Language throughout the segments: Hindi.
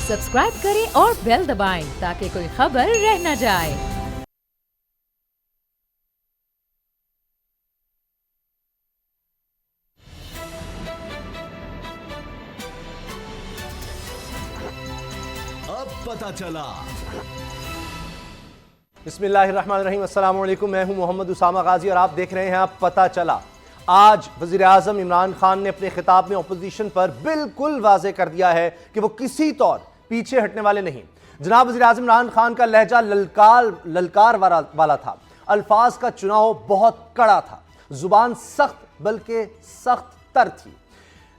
सब्सक्राइब करें और बेल दबाएं ताकि कोई खबर रह न जाए। अब पता चला। बिस्मिल्लाहिर्रहमानिर्रहीम, अस्सलाम वालेकुम। मैं हूं मोहम्मद उसामा गाजी और आप देख रहे हैं अब पता चला। आज वज़ीर आज़म इमरान खान ने अपने खिताब में अपोजिशन पर बिल्कुल वाज़ेह कर दिया है कि वो किसी तौर पीछे हटने वाले नहीं। जनाब वज़ीर आज़म इमरान खान का लहजा ललकार वाला था, अल्फाज का चुनाव बहुत कड़ा था, जुबान सख्त बल्कि सख्त तर थी।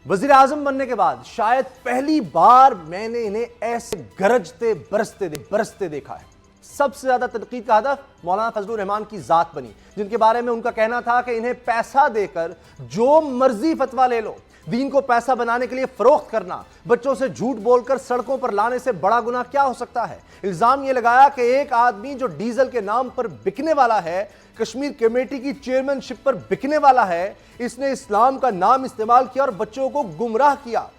वज़ीर आज़म बनने के बाद शायद पहली बार मैंने इन्हें ऐसे गरजते बरसते देखा है। सबसे ज्यादा तनकीद का हदफ मौलाना फजलुर रहमान की जात बनी, जिनके बारे में उनका कहना था कि इन्हें पैसा देकर जो मर्जी फतवा ले लो। दीन को पैसा बनाने के लिए फरोख्त करना, बच्चों से झूठ बोलकर सड़कों पर लाने से बड़ा गुनाह क्या हो सकता है। इल्जाम यह लगाया कि एक आदमी जो डीजल के नाम पर बिकने वाला है, कश्मीर कमेटी की चेयरमैनशिप पर बिकने वाला है, इसने इस्लाम का नाम इस्तेमाल किया और बच्चों को गुमराह किया।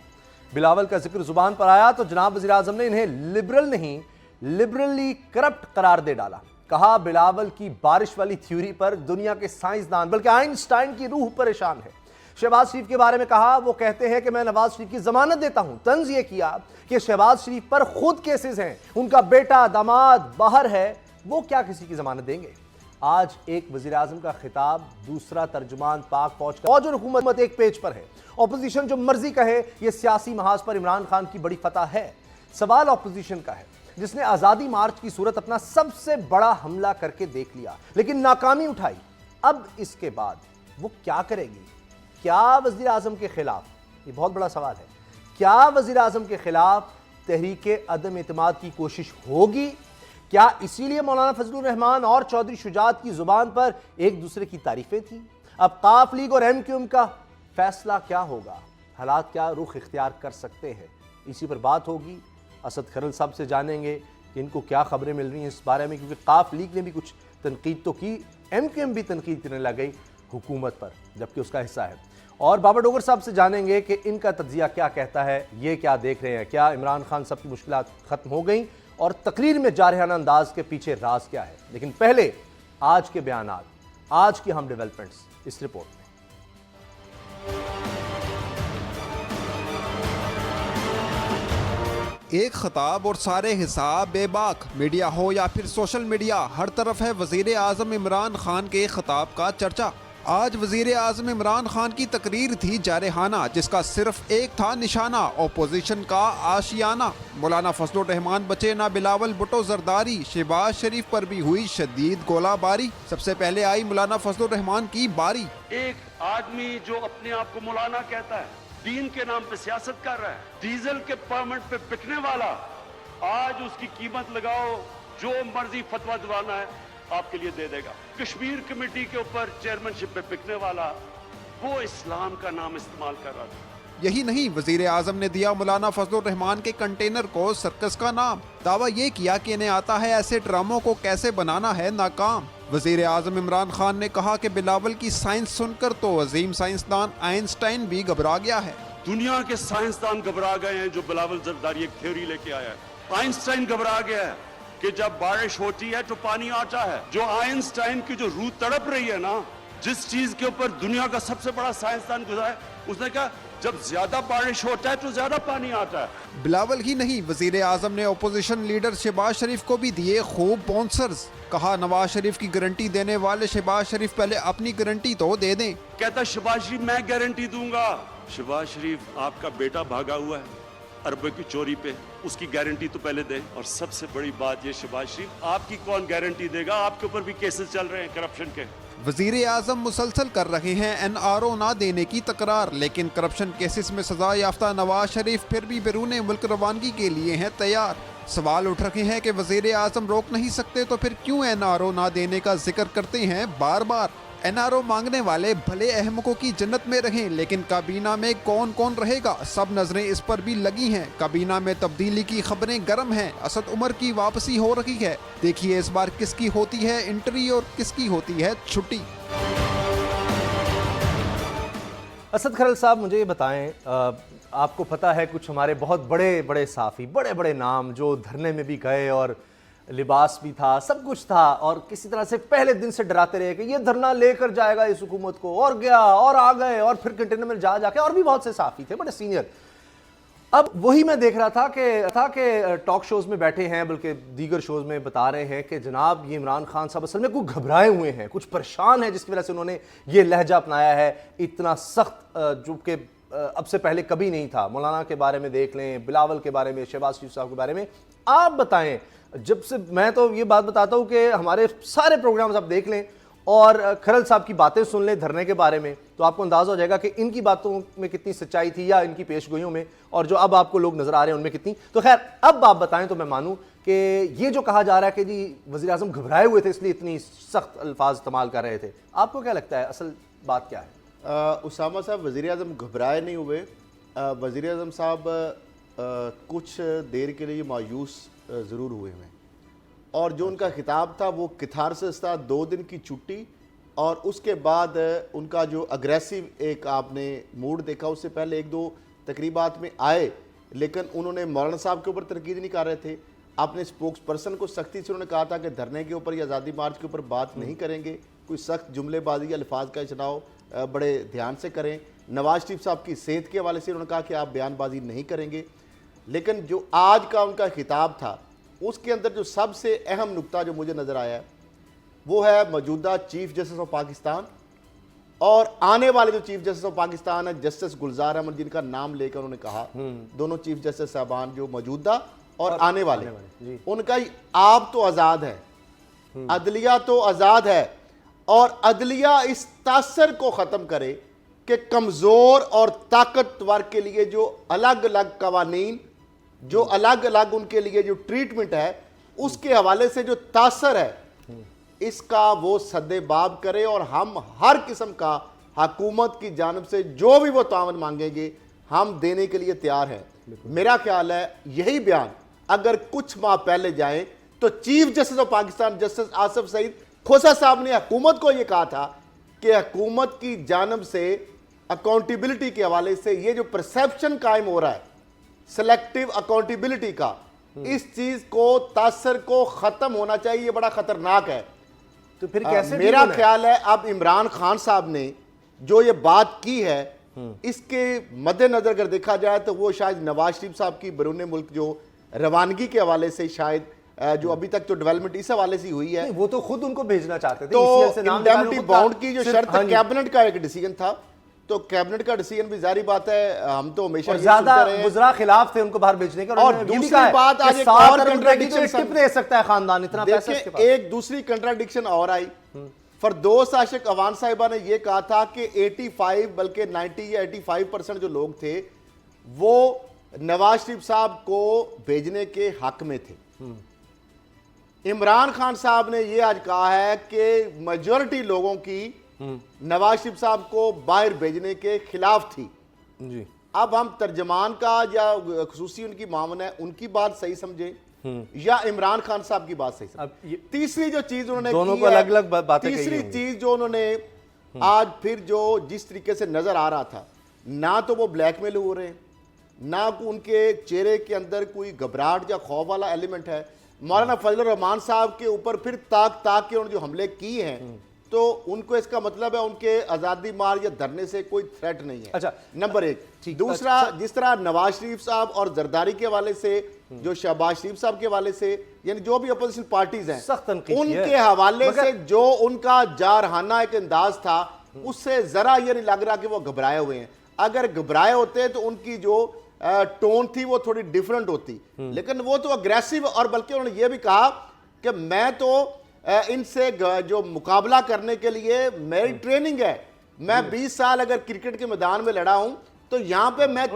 बिलावल का जिक्र जुबान पर आया तो जनाब वज़ीर आज़म ने इन्हें लिबरल नहीं, लिबरली करप्ट करार दे डाला। कहा बिलावल की बारिश वाली थ्योरी पर दुनिया के साइंसदान बल्कि आइंस्टाइन की रूह परेशान है। शहबाज शरीफ के बारे में कहा वो कहते हैं कि मैं नवाज शरीफ की जमानत देता हूं। तंज ये किया कि शहबाज शरीफ पर खुद केसेस हैं, उनका बेटा दामाद बाहर है, वो क्या किसी की जमानत देंगे। आज एक वजीर आजम का खिताब, दूसरा तर्जुमान पाक फौज का, फौज और हुकूमत एक पेज पर है। ऑपोजिशन जो मर्जी कहे, यह सियासी महाज पर इमरान खान की बड़ी फतह है। सवाल ऑपोजिशन का है जिसने आजादी मार्च की सूरत अपना सबसे बड़ा हमला करके देख लिया लेकिन नाकामी उठाई। अब इसके बाद वो क्या करेगी? क्या वजीर आजम के खिलाफ, ये बहुत बड़ा सवाल है, क्या वजीर आजम के खिलाफ तहरीके अदम एतमाद की कोशिश होगी? क्या इसीलिए मौलाना फजलुर रहमान और चौधरी शुजात की जुबान पर एक दूसरे की तारीफें थी? अब काफ लीग और एमक्यूएम का फैसला क्या होगा? हालात क्या रुख इख्तियार कर सकते हैं? इसी पर बात होगी। असद खरल साहब से जानेंगे कि इनको क्या खबरें मिल रही हैं इस बारे में, क्योंकि काफ लीग ने भी कुछ तनकीद तो की, एमक्यूएम भी तनकीद करने लग गई हुकूमत पर, जबकि उसका हिस्सा है। और बाबा डोगर साहब से जानेंगे कि इनका तज्जिया क्या कहता है, ये क्या देख रहे हैं, क्या इमरान खान साहब की मुश्किलात खत्म हो गई और तकरीर में जारहाना अंदाज के पीछे राज क्या है। लेकिन पहले आज के बयानात, आज की हम डेवलपमेंट्स इस रिपोर्ट में। एक खिताब और सारे हिसाब बेबाक। मीडिया हो या फिर सोशल मीडिया, हर तरफ है वजीर आजम इमरान खान के खिताब का चर्चा। आज वजीर आजम इमरान खान की तकरीर थी जारहाना, जिसका सिर्फ एक था निशाना, ओपोजिशन का आशियाना। मौलाना फजलुर रहमान बचे ना बिलावल भुट्टो जरदारी, शहबाज शरीफ पर भी हुई शदीद गोलाबारी। सबसे पहले आई मौलाना फजलुर रहमान की बारी। एक आदमी जो अपने आप को मौलाना कहता है, दीन के नाम पे सियासत कर रहा है, डीजल के परमिट पे बिकने वाला, आज उसकी कीमत लगाओ, जो मर्जी फतवा दिवाना है आपके लिए दे देगा। कश्मीर कमेटी के ऊपर चेयरमैनशिप पे बिकने वाला, वो इस्लाम का नाम इस्तेमाल कर रहा था। यही नहीं, वजीर आजम ने दिया मौलाना फजलुर रहमान के कंटेनर को सर्कस का नाम। दावा ये किया कि इन्हें आता है ऐसे ड्रामों को कैसे बनाना है नाकाम। वजीर आजम इमरान खान ने कहा कि बिलावल की साइंस सुनकर तो अजीम साइंसदान आइंस्टाइन भी घबरा गया है। दुनिया के साइंसदान घबरा गए हैं जो बिलावल जरदारी एक थ्योरी लेके आया है। आइंस्टाइन घबरा गया है कि जब बारिश होती है तो पानी आता है। जो आइंस्टाइन की जो रूह तड़प रही है ना, जिस चीज के ऊपर दुनिया का सबसे बड़ा साइंसदान गुजरा है, उसने कहा जब ज्यादा बारिश होता है तो ज्यादा पानी आता है। बिलावल ही नहीं, वजीर आजम ने ओपोजिशन लीडर शहबाज शरीफ को भी दिए खूब बॉन्सर्स। कहा नवाज शरीफ की गारंटी देने वाले शहबाज शरीफ पहले अपनी गारंटी तो दे दें। कहता शहबाज शरीफ मैं गारंटी दूंगा। शहबाज शरीफ आपका बेटा भागा हुआ है अरबों की चोरी पे, उसकी गारंटी तो पहले दें। और सबसे बड़ी बात ये, शहबाज शरीफ आपकी कौन गारंटी देगा? आपके ऊपर भी केसेस चल रहे हैं करप्शन के। वजीर आजम मुसलसल कर रहे हैं NRO ना देने की तकरार, लेकिन करप्शन केसेस में सजा याफ्ता नवाज शरीफ फिर भी बैरून मुल्क रवानगी के लिए हैं तैयार। सवाल उठ रहे हैं कि वजीर आजम रोक नहीं सकते तो फिर क्यों NRO ना देने का जिक्र करते हैं बार बार। NRO मांगने वाले भले अहमकों की जन्नत में रहें, लेकिन काबीना में कौन कौन रहेगा, सब नजरें इस पर भी लगी हैं। काबीना में तब्दीली की खबरें गर्म हैं। असद उमर की वापसी हो रही है। देखिए इस बार किसकी होती है एंट्री और किसकी होती है छुट्टी। असद खरल साहब, मुझे ये बताएं, आपको पता है कुछ हमारे बहुत बड़े बड़े साफ़ी, बड़े बड़े नाम जो धरने में भी गए और लिबास भी था, सब कुछ था, और किसी तरह से पहले दिन से डराते रहे कि ये धरना लेकर जाएगा इस हुकूमत को, और गया और आ गए, और फिर कंटेनर में जाके, और भी बहुत से साफ़ी थे बड़े सीनियर। अब वही मैं देख रहा था कि टॉक शोज़ में बैठे हैं, बल्कि दीगर शोज़ में बता रहे हैं कि जनाब ये इमरान खान साहब असल में कुछ घबराए हुए हैं, कुछ परेशान हैं, जिसकी वजह से उन्होंने ये लहजा अपनाया है इतना सख्त, जो कि अब से पहले कभी नहीं था। मौलाना के बारे में देख लें, बिलावल के बारे में, शहबाज शरीफ साहब के बारे में। आप बताएं, जब से मैं तो ये बात बताता हूँ कि हमारे सारे प्रोग्राम्स आप देख लें और खरल साहब की बातें सुन लें धरने के बारे में, तो आपको अंदाज़ा हो जाएगा कि इनकी बातों में कितनी सच्चाई थी या इनकी पेशगोइयों में, और जो अब आपको लोग नज़र आ रहे हैं उनमें कितनी। तो खैर, अब आप बताएं तो मैं मानूं कि ये जो कहा जा रहा है कि जी वज़ीर आज़म घबराए हुए थे इसलिए इतनी सख्त अल्फाज इस्तेमाल कर रहे थे, आपको क्या लगता है असल बात क्या है? उसामा साहब, वज़ीर आज़म घबराए नहीं हुए। वज़ीर आज़म साहब कुछ देर के लिए मायूस ज़रूर हुए हैं, और जो उनका खिताब था वो किथारसिस था, 2 दिन की छुट्टी, और उसके बाद उनका जो अग्रेसिव एक आपने मूड देखा, उससे पहले 1-2 तकरीबात में आए, लेकिन उन्होंने मौलाना साहब के ऊपर तनकीद नहीं कर रहे थे। अपने स्पोक्स पर्सन को सख्ती से उन्होंने कहा था कि धरने के ऊपर या आज़ादी मार्च के ऊपर बात नहीं करेंगे, कोई सख्त जुमलेबाजी या अल्फाज का चुनाव बड़े ध्यान से करें। नवाज शरीफ साहब की सेहत के हवाले से उन्होंने कहा कि आप बयानबाजी नहीं करेंगे। लेकिन जो आज का उनका खिताब था, उसके अंदर जो सबसे अहम नुक्ता जो मुझे नज़र आया वो है मौजूदा चीफ जस्टिस ऑफ पाकिस्तान और आने वाले जो चीफ जस्टिस ऑफ पाकिस्तान है जस्टिस गुलजार अहमद, जिनका नाम लेकर उन्होंने कहा, दोनों चीफ जस्टिस साहबान जो मौजूदा और आने वाले, उनका आप तो आज़ाद है, अदलिया तो आज़ाद है, और अदलिया इस तासर को ख़त्म करे कि कमज़ोर और ताकतवर के लिए जो अलग अलग कवानीन, जो अलग अलग उनके लिए जो ट्रीटमेंट है, उसके हवाले से जो तासर है, इसका वो सद्देबाब करे, और हम हर किस्म का हुकूमत की जानिब से जो भी वो तावन मांगेंगे हम देने के लिए तैयार हैं। मेरा ख्याल है यही बयान अगर कुछ माह पहले जाए तो chief justice of Pakistan justice Asif Saeed Khosa साहब ने हुकूमत को यह कहा था कि हुकूमत की जानिब से अकाउंटेबिलिटी के हवाले से ये जो परसेप्शन कायम हो रहा है सेलेक्टिव अकाउंटेबिलिटी का, इस चीज को तासर को खत्म होना चाहिए, ये बड़ा खतरनाक है। तो फिर कैसे मेरा ख्याल है अब इमरान खान साहब ने जो ये बात की है, इसके मद्देनजर अगर देखा जाए तो वो शायद नवाज शरीफ साहब की बैरून मुल्क जो रवानगी के हवाले से शायद जो अभी तक तो डेवलपमेंट इस हवाले से हुई है, वो तो खुद उनको भेजना चाहते थे, तो इंडेमनिटी बाउंड की जो शर्त कैबिनेट का एक डिसीजन था, तो कैबिनेट का डिसीजन भी जारी बात है, हम तो हमेशा और ज्यादा मुजरा खिलाफ थे उनको बाहर भेजने के, और दूसरी बात आज एक और कंट्राडिक्शन दे सकता है खानदान इतना पैसा इसके पास। एक दूसरी कंट्राडिक्शन और आई, फरदौस आशिक अवान साहिबा ने यह कहा था कि 85 बल्कि 90 या 85% जो लोग थे वो नवाज शरीफ साहब को भेजने के हक में थे। इमरान खान साहब ने यह आज कहा है कि मेजॉरिटी लोगों की नवाज शरीफ साहब को बाहर भेजने के खिलाफ थी जी। अब हम तर्जमान का या खुसूसी उनकी मामला है, उनकी बात सही समझे या इमरान खान साहब की बात सही समझे। तीसरी जो चीज उन्होंने दोनों को अलग अलग बातें, तीसरी चीज जो उन्होंने आज फिर जो जिस तरीके से नजर आ रहा था, ना तो वो ब्लैकमेल हो रहे हैं, ना उनके चेहरे के अंदर कोई घबराहट या खौफ वाला एलिमेंट है। मौलाना फजल रहमान साहब के ऊपर फिर ताक के उन्होंने जो हमले किए हैं, तो उनको इसका मतलब है उनके आज़ादी मार्च या धरने से कोई थ्रेट नहीं है। अच्छा, नंबर 1। दूसरा, जिस तरह नवाज शरीफ साहब और जरदारी के हवाले से, जो शहबाज शरीफ साहब के हवाले से, यानी जो भी अपोजिशन पार्टीज हैं, उनके हवाले से जो उनका जारहाना एक अंदाज था, उससे जरा ये नहीं लग रहा कि वो घबराए हुए हैं। अगर घबराए होते तो उनकी जो टोन थी वो थोड़ी डिफरेंट होती, लेकिन वो तो अग्रेसिव, और बल्कि उन्होंने ये भी कहा कि मैं तो इनसे जो मुकाबला करने के लिए मेरी ट्रेनिंग है, मैं 20 साल अगर क्रिकेट के मैदान में लड़ा हूं तो यहां पे मैं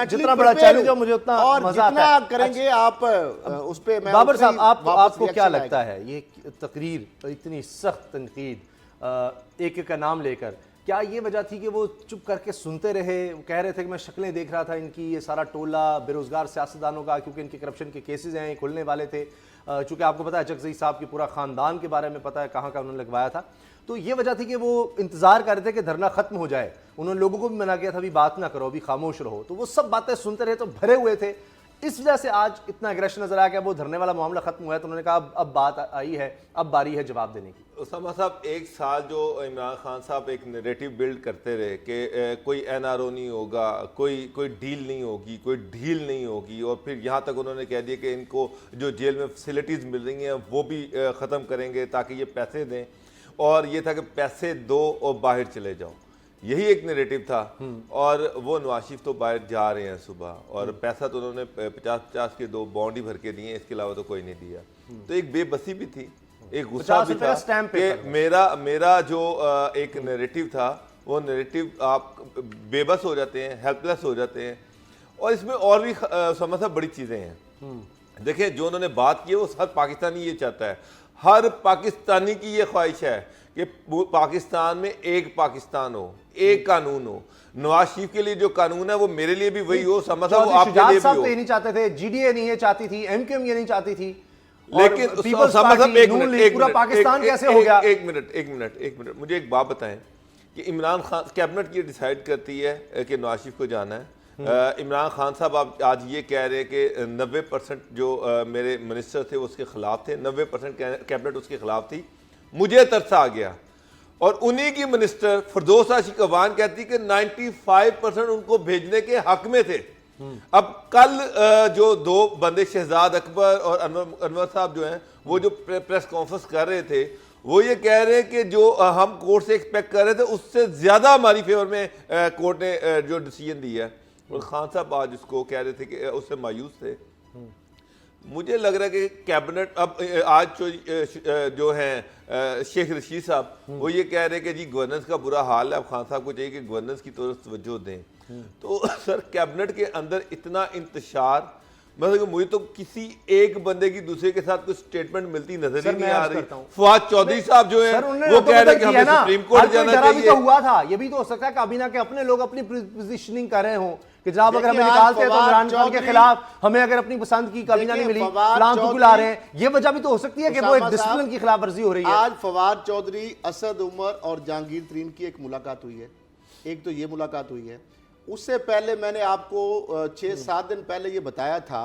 जितना बड़ा चैलेंज हो मुझे उतना और मजा जितना आता है। करेंगे आप उस पे मैं बाबर साहब, आपको क्या लगता है ये तकरीर इतनी सख्त तनकीद एक एक का नाम लेकर, क्या ये वजह थी कि वो चुप करके सुनते रहे, वो कह रहे थे कि मैं शक्लें देख रहा था इनकी, ये सारा टोला बेरोजगार सियासतदानों का, क्योंकि इनके करप्शन के केसेस हैं, ये खुलने वाले थे, चूंकि आपको पता है चकजई साहब के पूरा खानदान के बारे में पता है कहाँ उन्होंने लगवाया था, तो ये वजह थी कि वो इंतजार कर रहे थे कि धरना खत्म हो जाए। उन्होंने लोगों को भी मना किया था अभी बात ना करो, अभी खामोश रहो, तो वो सब बातें सुनते रहे तो भरे हुए थे। इस वजह से आज इतना एग्रेशन नजर आया कि वो धरने वाला मामला खत्म हुआ है, तो उन्होंने कहा अब बात आई है, अब बारी है जवाब देने की। उसामा साहब, एक साल जो इमरान खान साहब एक नैरेटिव बिल्ड करते रहे कि कोई एनआरओ नहीं होगा, कोई डील नहीं होगी, कोई ढील नहीं होगी, और फिर यहाँ तक उन्होंने कह दिया कि इनको जो जेल में फैसिलिटीज़ मिल रही हैं वो भी ख़त्म करेंगे ताकि ये पैसे दें, और ये था कि पैसे दो और बाहर चले जाओ, यही एक नैरेटिव था। और वो नवाज शरीफ तो बाहर जा रहे हैं सुबह, और पैसा तो उन्होंने 50-50 के 2 बॉन्ड ही भर के दिए, इसके अलावा तो कोई नहीं दिया। तो एक बेबसी भी थी, एक गुस्सा भी था कि मेरा जो एक नैरेटिव था वो नैरेटिव आप बेबस हो जाते हैं, हेल्पलेस हो जाते हैं। और इसमें और भी समझ बड़ी चीज़ें हैं। देखिए, जो उन्होंने बात की है वो हर पाकिस्तानी ये चाहता है, हर पाकिस्तानी की ये ख्वाहिश है कि पाकिस्तान में एक पाकिस्तान हो, एक कानून हो। नवाज शरीफ के लिए जो कानून है वो मेरे लिए भी वही हो, समझ वो आपके लिए भी हो। ये नहीं चाहते थे, जीडीए नहीं ये चाहती थी, एमक्यूएम ये नहीं चाहती थी, लेकिन पूरा पाकिस्तान कैसे हो गया? एक मिनट, मुझे एक बात बताएं कि इमरान खान कैबिनेट ये डिसाइड करती है कि नवाज शरीफ को जाना है। इमरान खान साहब आप आज ये कह रहे हैं कि 90% जो मेरे मिनिस्टर थे वो उसके खिलाफ थे, 90% कैबिनेट उसके खिलाफ थी। मुझे तरस आ गया, और उन्हीं की मिनिस्टर फिरदौस आशिक अवान कहती कि 95% उनको भेजने के हक में थे। अब कल जो 2 बंदे शहजाद अकबर और अनवर साहब जो हैं वो जो प्रेस कॉन्फ्रेंस कर रहे थे, वो ये कह रहे हैं कि जो हम कोर्ट से एक्सपेक्ट कर रहे थे उससे ज्यादा हमारी फेवर में कोर्ट ने जो डिसीजन दिया है। और खान साहब आज उसको कह रहे थे कि उससे मायूस थे। मुझे लग रहा है कि कैबिनेट अब आज जो हैं शेख रशीद साहब वो ये कह रहे हैं कि जी गवर्नेंस का बुरा हाल है, अब खान साहब को चाहिए कि गवर्नेंस की तरफ तवज्जो दें। तो सर, कैबिनेट के अंदर इतना इंतशार, मतलब मुझे तो किसी एक बंदे की दूसरे के साथ कुछ स्टेटमेंट मिलती नजर ही नहीं आ रही। फवाद चौधरी साहब जो है वो कह रहे हैं कि हमें सुप्रीम कोर्ट जाना चाहिए। तो हुआ था, ये भी तो हो सकता है काबीना के अपने लोग अपनी पोजीशनिंग कर रहे हों कि जनाब अगर हमें निकालते हैं तो इमरान खान के खिलाफ, हमें अगर अपनी पसंद की काबीना नहीं मिली, फलां को बुला रहे हैं। ये वजह भी तो हो सकती है कि वो एक डिसिप्लिन की खिलाफ वर्जी हो रही है। आज फवाद चौधरी, असद उमर और जहांगीर तरीन की एक मुलाकात हुई है। एक तो ये मुलाकात हुई है, उससे पहले मैंने आपको 6-7 दिन पहले ये बताया था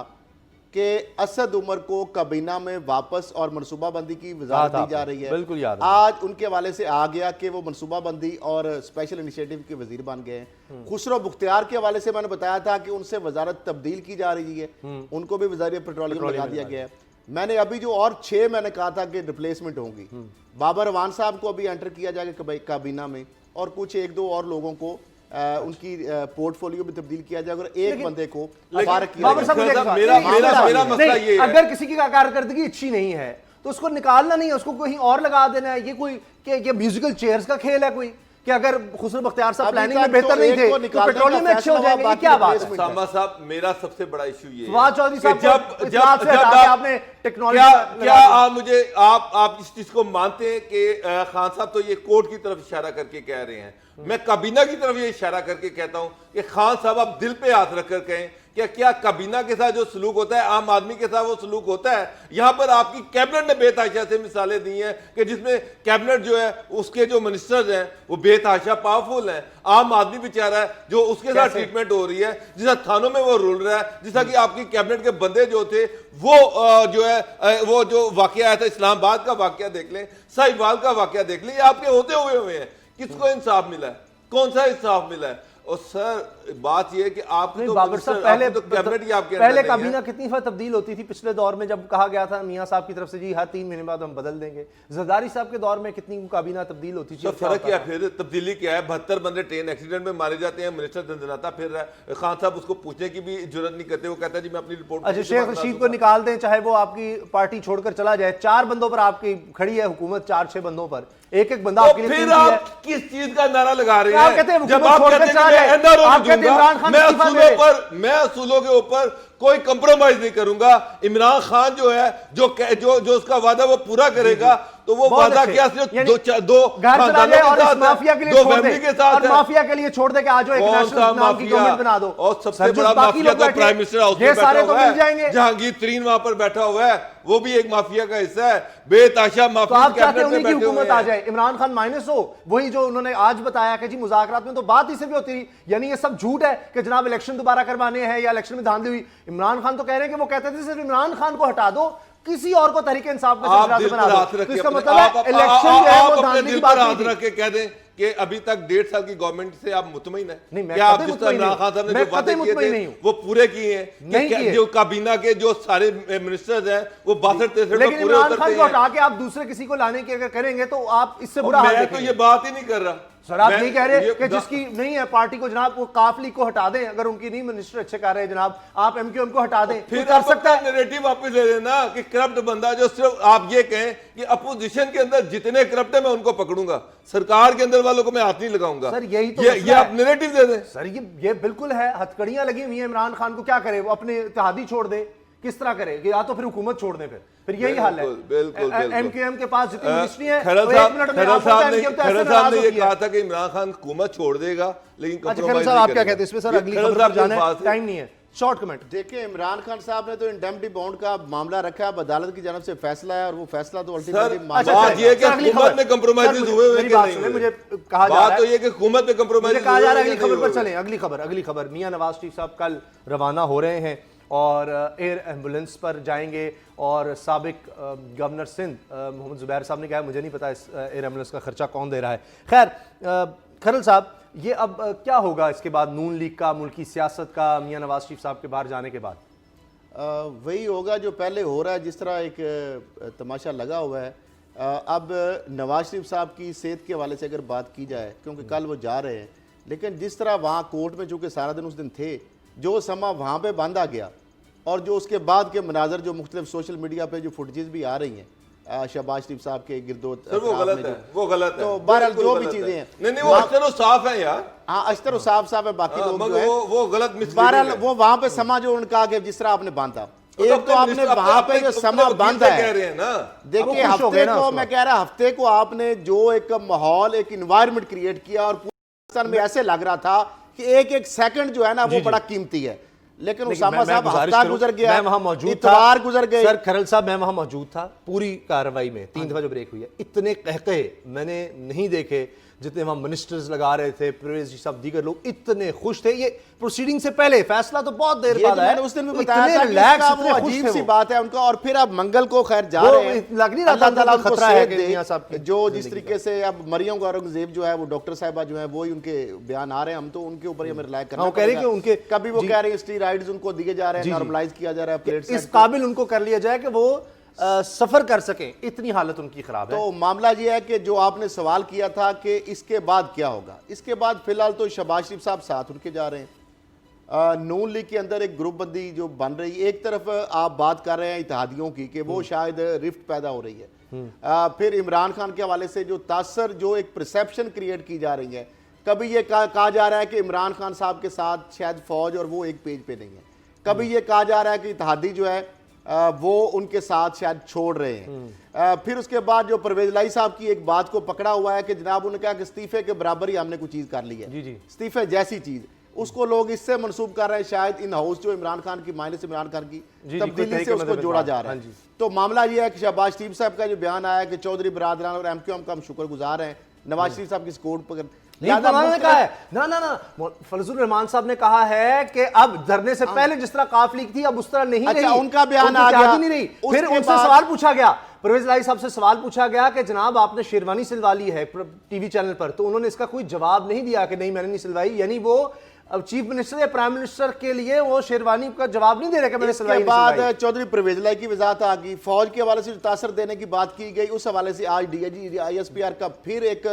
कि असद उमर को काबीना में वापस और मनसूबाबंदी की वजारत दी जा रही है। बिल्कुल याद है। आज उनके हवाले से आ गया कि वो मनसूबाबंदी और स्पेशल इनिशिएटिव के वजीर बन गए हैं। खुसरो मुख्तियार के हवाले से मैंने बताया था कि उनसे वजारत तब्दील की जा रही है, उनको भी वज़ारिया पेट्रोलियम लगा दिया गया है। मैंने अभी जो और 6 मैंने कहा था कि रिप्लेसमेंट होंगी, बाबर अवान साहब को अभी एंटर किया जाएगा काबीना में, और कुछ 1-2 और लोगों को उनकी पोर्टफोलियो में तब्दील किया जाएगा, और एक बंदे को मुबारक किया जाएगा। मेरा मसला ये है, अगर किसी की कारकर्दगी अच्छी नहीं है तो उसको निकालना नहीं है, उसको कहीं और लगा देना है। ये कोई क्या म्यूजिकल चेयर्स का खेल है कोई, कि अगर खुसरो बख्तियार साहब प्लानिंग में बेहतर नहीं थे तो पेट्रोलियम में अच्छे हो जाएंगे? ये क्या बात है? सामा साहब, मेरा सबसे बड़ा इशू ये है फवाद चौधरी साहब जब आपने टेक्नोलॉजी क्या आप मुझे आप इस चीज को मानते हैं कि खान साहब तो ये कोर्ट की तरफ इशारा करके कह रहे हैं, मैं काबीना की तरफ ये इशारा करके कहता हूं कि खान साहब आप दिल पे हाथ रखकर कहें क्या काबीना के साथ जो सलूक होता है आम आदमी के साथ वो सलूक होता है? यहां पर आपकी कैबिनेट ने बेतहाशा से मिसालें दी हैं कि जिसमें कैबिनेट जो है उसके जो मिनिस्टर्स हैं वो बेतहाशा पावरफुल हैं, आम आदमी बेचारा है जो उसके साथ ट्रीटमेंट हो रही है, जिस थानों में वो रुल रहा है, जिसका कि आपकी कैबिनेट के बंदे जो थे वो जो है वो जो वाकया आया था इस्लामाबाद का वाकया देख लें, साहिवाल का वाकया देख लें, ये आपके होते हुए हैं। किसको इंसाफ मिला है? कौन सा इंसाफ मिला है? और सर बात यह है कि आपने तो बाबर साहब पहले काबीना है। कितनी बार तब्दील होती थी पिछले दौर में, जब कहा गया था मियां साहब की तरफ से जी हर 3 महीने बाद हम बदल देंगे। जरदारी साहब के दौर में कितनी काबीना तब्दील होती थी? फर्क क्या फिर तब्दीली क्या है? 72 बंदे ट्रेन एक्सीडेंट में मारे जाते हैं, मिनिस्टर दंदनाता फिर रहा है। खान साहब उसको पूछने की भी जरूरत नहीं करते, वो कहता है जी मैं अपनी रिपोर्ट। अच्छा, शेख रशीद को निकाल दें, चाहे वो आपकी पार्टी छोड़कर चला जाए, 4 बंदों पर आपकी खड़ी है हुकूमत, 4-6 बंदों पर एक बंदा आपके लिए। फिर आप किस चीज का नारा लगा रहे हैं? आप कहते हैं जब आप कहते हैं मैं असूलों के ऊपर कोई कंप्रोमाइज नहीं करूंगा, इमरान खान जो है जो उसका वादा वो पूरा करेगा, तो तो वो बहुत वादा अच्छे। क्या सिर्फ यानी दो घर चला खानदानों जाए के और इस साथ है, माफिया के लिए दो छोड़ फैमिली दे के साथ और है। माफिया के लिए छोड़ दे कि आज एक कौन नेशनल सा नाम की गवर्नमेंट बना दो और सबसे सर, जो बड़ा बाकी माफिया लोग तो बैठे, प्राइम मिनिस्टर हाउस ये में बैठा सारे तो हुआ मिल जाएंगे। है। जहांगीर तरीन वहां पर बैठा हुआ है, वो भी एक माफिया का हिस्सा है। बेताशा तो माफिया आप चाहते कैबिनेट उन्हीं में की बैठे हुए हुकूमत आ हैं। जाए, इमरान खान माइनस हो। वही जो उन्होंने आज बताया कि जी मुज़ाकरात में तो बात ही सिर्फ होती रही, यानी ये सब झूठ है कि जनाब इलेक्शन दोबारा करवाने हैं या इलेक्शन में धांधली हुई। इमरान खान तो कह रहे हैं कि वो कहते थे सिर्फ इमरान खान को हटा दो, किसी और को तहरीक इंसाफ में आप से दिल बना पर दो। हाथ तो रख के इसका अपने- मतलब है आप इलेक्शन जो है वो अपने धांधली दिल की पर बात हाथ नहीं रख थी। के कह दें कि अभी तक 1.5 साल की गवर्नमेंट से आप मुतमईन हैं? नहीं, मैं क्या आप कतई जिस तरह मुतमईन इमरान खान साहब ने मैं जो वादे कतई किए मुतमईन थे नहीं हूं। वो पूरे किए हैं? नहीं कि किए। जो काबीना के जो सारे मिनिस्टर्स हैं वो 62-63 में लेकिन पूरे इमरान उतरते खान को हैं। हटा के आप दूसरे किसी को लाने की अगर करेंगे तो आप इससे और बुरा हाल मैं तो देखेंगे। ये बात ही नहीं कर रहा सर आप मैं- नहीं कह रहे ये- कि जिसकी नहीं है पार्टी को जनाब वो काफली को हटा दें, अगर उनकी नहीं मिनिस्टर अच्छे कर रहे हैं जनाब, आप एमक्यूएम को हटा दें, फिर कर आप सकता है। अपना नैरेटिव वापस ले लेना कि करप्ट बंदा जो सिर्फ आप ये कहें कि अपोजिशन के अंदर जितने करप्ट है मैं उनको पकड़ूंगा, सरकार के अंदर वालों को मैं हाथ नहीं लगाऊंगा। सर, यही तो ये मसला आप है। नैरेटिव दे दें। सर ये बिल्कुल है, हथकड़ियां लगी हुई हैं। इमरान खान को क्या करे, वो अपने इत्तेहादी छोड़ दे, किस तरह करे कि या तो फिर हुकूमत छोड़ दे, फिर यही हाल है। बिल्कुल एमक्यूएम के पास जितनी मिनिस्ट्री है खरल वो एक साहब मिनट में खरल आप साहब होता है, ने MQM तो ऐसे खरल नाराज साहब ने ये होती है। कहा था कि इमरान खान हुकूमत छोड़ देगा लेकिन अच्छा खरल compromise साहब नहीं आप क्या करेगा। कहते हैं इस पे? सर ये अगली खरल खबर साहब पर के जाना है, अल्फाज हैं। टाइम नहीं है, शॉर्ट कमेंट। देखिए, इमरान खान साहब ने तो इंडेम्निटी बॉन्ड का मामला रखा है, अब अदालत की जानब से फैसला है और वो फैसला तो सर अल्टीमेटली अच्छा, बात ये है कि सर, अगली हुकूमत खबर। में कंप्रोमाइजेस सर, हुए हुए मेरी कि बात नहीं सुने, हुए? मुझे कहा जा रहा बात तो है, ये कि हुकूमत में मुझे कंप्रोमाइजेस कहा जा रहा है हुए अगली कि नहीं खबर पर हुए? चलें। अगली खबर मियां नवाज शरीफ साहब कल रवाना हो रहे हैं और एयर एम्बुलेंस पर जाएंगे और साबिक गवर्नर सिंध मोहम्मद जुबैर साहब ने कहा मुझे नहीं पता इस एयर एम्बुलेंस का खर्चा कौन दे रहा है। खैर खरल साहब, ये अब क्या होगा इसके बाद नून लीग का, मुल्की सियासत का, मियां नवाज शरीफ साहब के बाहर जाने के बाद? वही होगा जो पहले हो रहा है, जिस तरह एक तमाशा लगा हुआ है। अब नवाज शरीफ साहब की सेहत के हवाले से अगर बात की जाए, क्योंकि कल वो जा रहे हैं, लेकिन जिस तरह वहाँ कोर्ट में चूँकि सारा दिन उस दिन थे, जो समा वहाँ पे बांधा गया और जो उसके बाद के मनाजर जो मुख्तलिफ सोशल मीडिया पे जो फुटेजेस भी आ रही हैं शहबाज शरीफ साहब के गिरदो सर वो गलत है, वो गलत है। तो बहरहाल बिल्कुल जो भी गलत चीज़ें है। हैं, नहीं वो अक्सर वो साफ है यार। हाँ अश्तर साहब साहब है, बाकी लोग जो मगर है वो गलत misleading बहरहाल है। वो वहाँ पे समा जो उन्होंने कहा कि जिस तरह आपने बांधा, तो एक अपने तो आपने मिनिस्टर- वहाँ पे अपने- जो अपने समा वकील बांधा से है, कह रहे हैं ना। देखिए खुश हो हफ्ते गए ना को उस मैं वक्त। कह रहा हफ्ते को आपने जो एक माहौल, एक इन्वायरमेंट क्रिएट किया और पूरे पाकिस्तान में ऐसे लग रहा था कि एक एक सेकंड जो है ना वो बड़ा कीमती है, लेकिन उसामा साहब हफ्ता गुजर गया, मैं वहां मौजूद था, इतवार गुजर गए। सर खरल साहब मैं वहां मौजूद था पूरी कार्रवाई में, 3 दफा जो ब्रेक हुई है, इतने कहकहे मैंने नहीं देखे जितने वहां मिनिस्टर्स लगा रहे थे, परवेज जी साहब, दीगर लोग इतने खुश थे। ये प्रोसीडिंग से पहले फैसला तो बहुत देर ये बाद तो आया, मैंने उस दिन भी इतने बताया था कि रिलैक्स, इसका इतने वो खुश अजीब थे सी वो। बात है उनका। और फिर अब मंगल को खैर जा वो रहे हैं, लग नहीं रहा था अल्लाह ताला उनको उनको खतरा है सेहत कि दे। मियां साहब की जो जिस जिंदगी तरीके से अब मरियम औरंगजेब जो है वो डॉक्टर साहिबा जो है वो ही उनके बयान आ रहे हैं, हम तो उनके ऊपर ही हमें रिलाय करना हाँ, वो कह रहे हैं कि उनके कभी वो जी। कह रहे हैं स्टीरॉइड्स उनको दिए जा रहे हैं, जी, जी। नॉर्मलाइज किया जा रहा है, प्लेट्स इस काबिल उनको कर लिया जाए कि वो सफर कर सकें, इतनी हालत उनकी खराब है। तो मामला ये है कि जो आपने सवाल किया था कि इसके बाद क्या होगा, इसके बाद फिलहाल तो शहबाज शरीफ साहब साथ उनके जा रहे हैं। नून लीग के अंदर एक ग्रुप बंदी जो बन रही है, एक तरफ आप बात कर रहे हैं इत्तेहादियों की कि वो शायद रिफ्ट पैदा हो रही है, फिर इमरान खान के हवाले से जो तासर, जो एक परसेप्शन क्रिएट की जा रही है, कभी ये कहा जा रहा है कि इमरान खान साहब के साथ शायद फौज और वो एक पेज पे नहीं है, कभी ये कहा जा रहा है कि इत्तेहादी जो है वो उनके साथ शायद छोड़ रहे हैं। फिर उसके बाद जो परवेज लाई साहब की एक बात को पकड़ा हुआ है कि जनाब उन्होंने कहा कि इस्तीफे के बराबर ही हमने कुछ चीज़ कर ली है, जी जी, इस्तीफे जैसी चीज़, उसको लोग इससे मंसूब कर रहे हैं शायद इन हाउस जो इमरान खान की मायने से इमरान खान की जी, तब्दीली कोई से उसको तरीके जोड़ा में जा रहा हाँ है। जी। तो मामला ये है कि शहबाज शरीफ साहब का जो बयान आया कि चौधरी बरादरान और एमक्यूएम का हम शुक्रगुजार हैं, नवाज शरीफ साहब की सपोर्ट पर ने कहा है ना फजलुर रहमान साहब ने कहा है कि अब धरने से पहले जिस तरह काफली थी अब उस तरह नहीं अच्छा, रही, उनका बयान उनकी आ गया। इत्तेहादी नहीं रही। फिर उसके उनसे बाद- सवाल पूछा गया, परवेज लाई साहब से सवाल पूछा गया कि जनाब आपने शेरवानी सिलवा ली है टीवी चैनल पर, तो उन्होंने इसका कोई जवाब नहीं दिया कि नहीं मैंने नहीं सिलवाई, यानी वो अब चीफ मिनिस्टर या प्राइम मिनिस्टर के लिए वो शेरवानी का जवाब नहीं दे रहे कि मैंने सिलवाई इसके नहीं बाद सिलवाई। चौधरी परवेज लाई की वजाहत आ गई, फौज के हवाले से जो तासर देने की बात की गई, उस हवाले से आज डीआईजी ISPR का फिर एक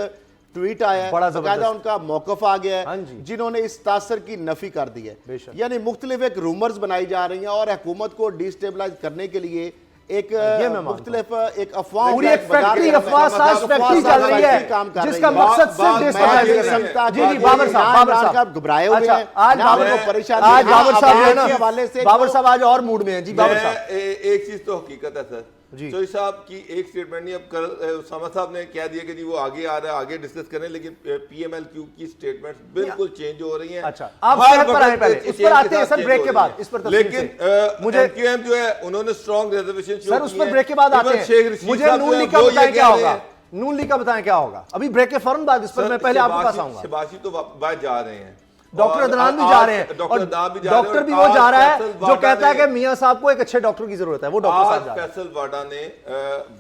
ट्वीट आया है, बड़ा बाकायदा जबरदस्त। उनका मौकफ आ गया हाँ है, जी। जिन्होंने इस तासर की नफी कर दी है। बेशक। यानी मुख्तलिफ एक रूमर्स बनाई जा रही हैं और हुकूमत को डिस्टेबलाइज करने के लिए एक ये मैं मानता मुख्तलिफ एक अफवाह पूरी एक फैक्ट्री अफवाह साज फैक्ट्री चल रही है जिसका मकसद सिर्फ डिस्टेबलाइज। जी जी, बाबर साहब घबराए हुए अच्छा, हैं, आज ना बाबर उनको परेशानी आज है, बाबर साहब जो है के हवाले ना, से बाबर जो- साहब आज और मूड में हैं। जी बाबर साहब, एक चीज तो हकीकत है सर जी। चौधरी साहब की एक स्टेटमेंट नहीं, अब कल उसामा साहब ने कह दिया कि जी वो आगे आ रहा है, आगे डिस्कस करें, लेकिन पीएमएलक्यू की स्टेटमेंट्स बिल्कुल चेंज हो रही हैं। अच्छा, आप सेहत पर आए, पहले इस पर आते हैं सर ब्रेक के बाद, इस पर तफसील लेकिन से। मुझे एमक्यूएम जो है उन्होंने स्ट्रॉन्ग रिजर्वेशन सर उस पर ब्रेक के बाद आते हैं। मुझे नून लीग का बताएं क्या होगा, नून लीग का बताएं क्या होगा अभी ब्रेक के फौरन बाद, इस पर मैं पहले आपके पास आऊंगा। शहबाजी तो बाहर जा रहे हैं, डॉक्टर अदनान भी जा रहे हैं, और डॉक्टर भी वो जा रहा है जो कहता है कि मियां साहब को एक अच्छे डॉक्टर की जरूरत है, वो डॉक्टर साहब जा रहे हैं। फैसल वाडा ने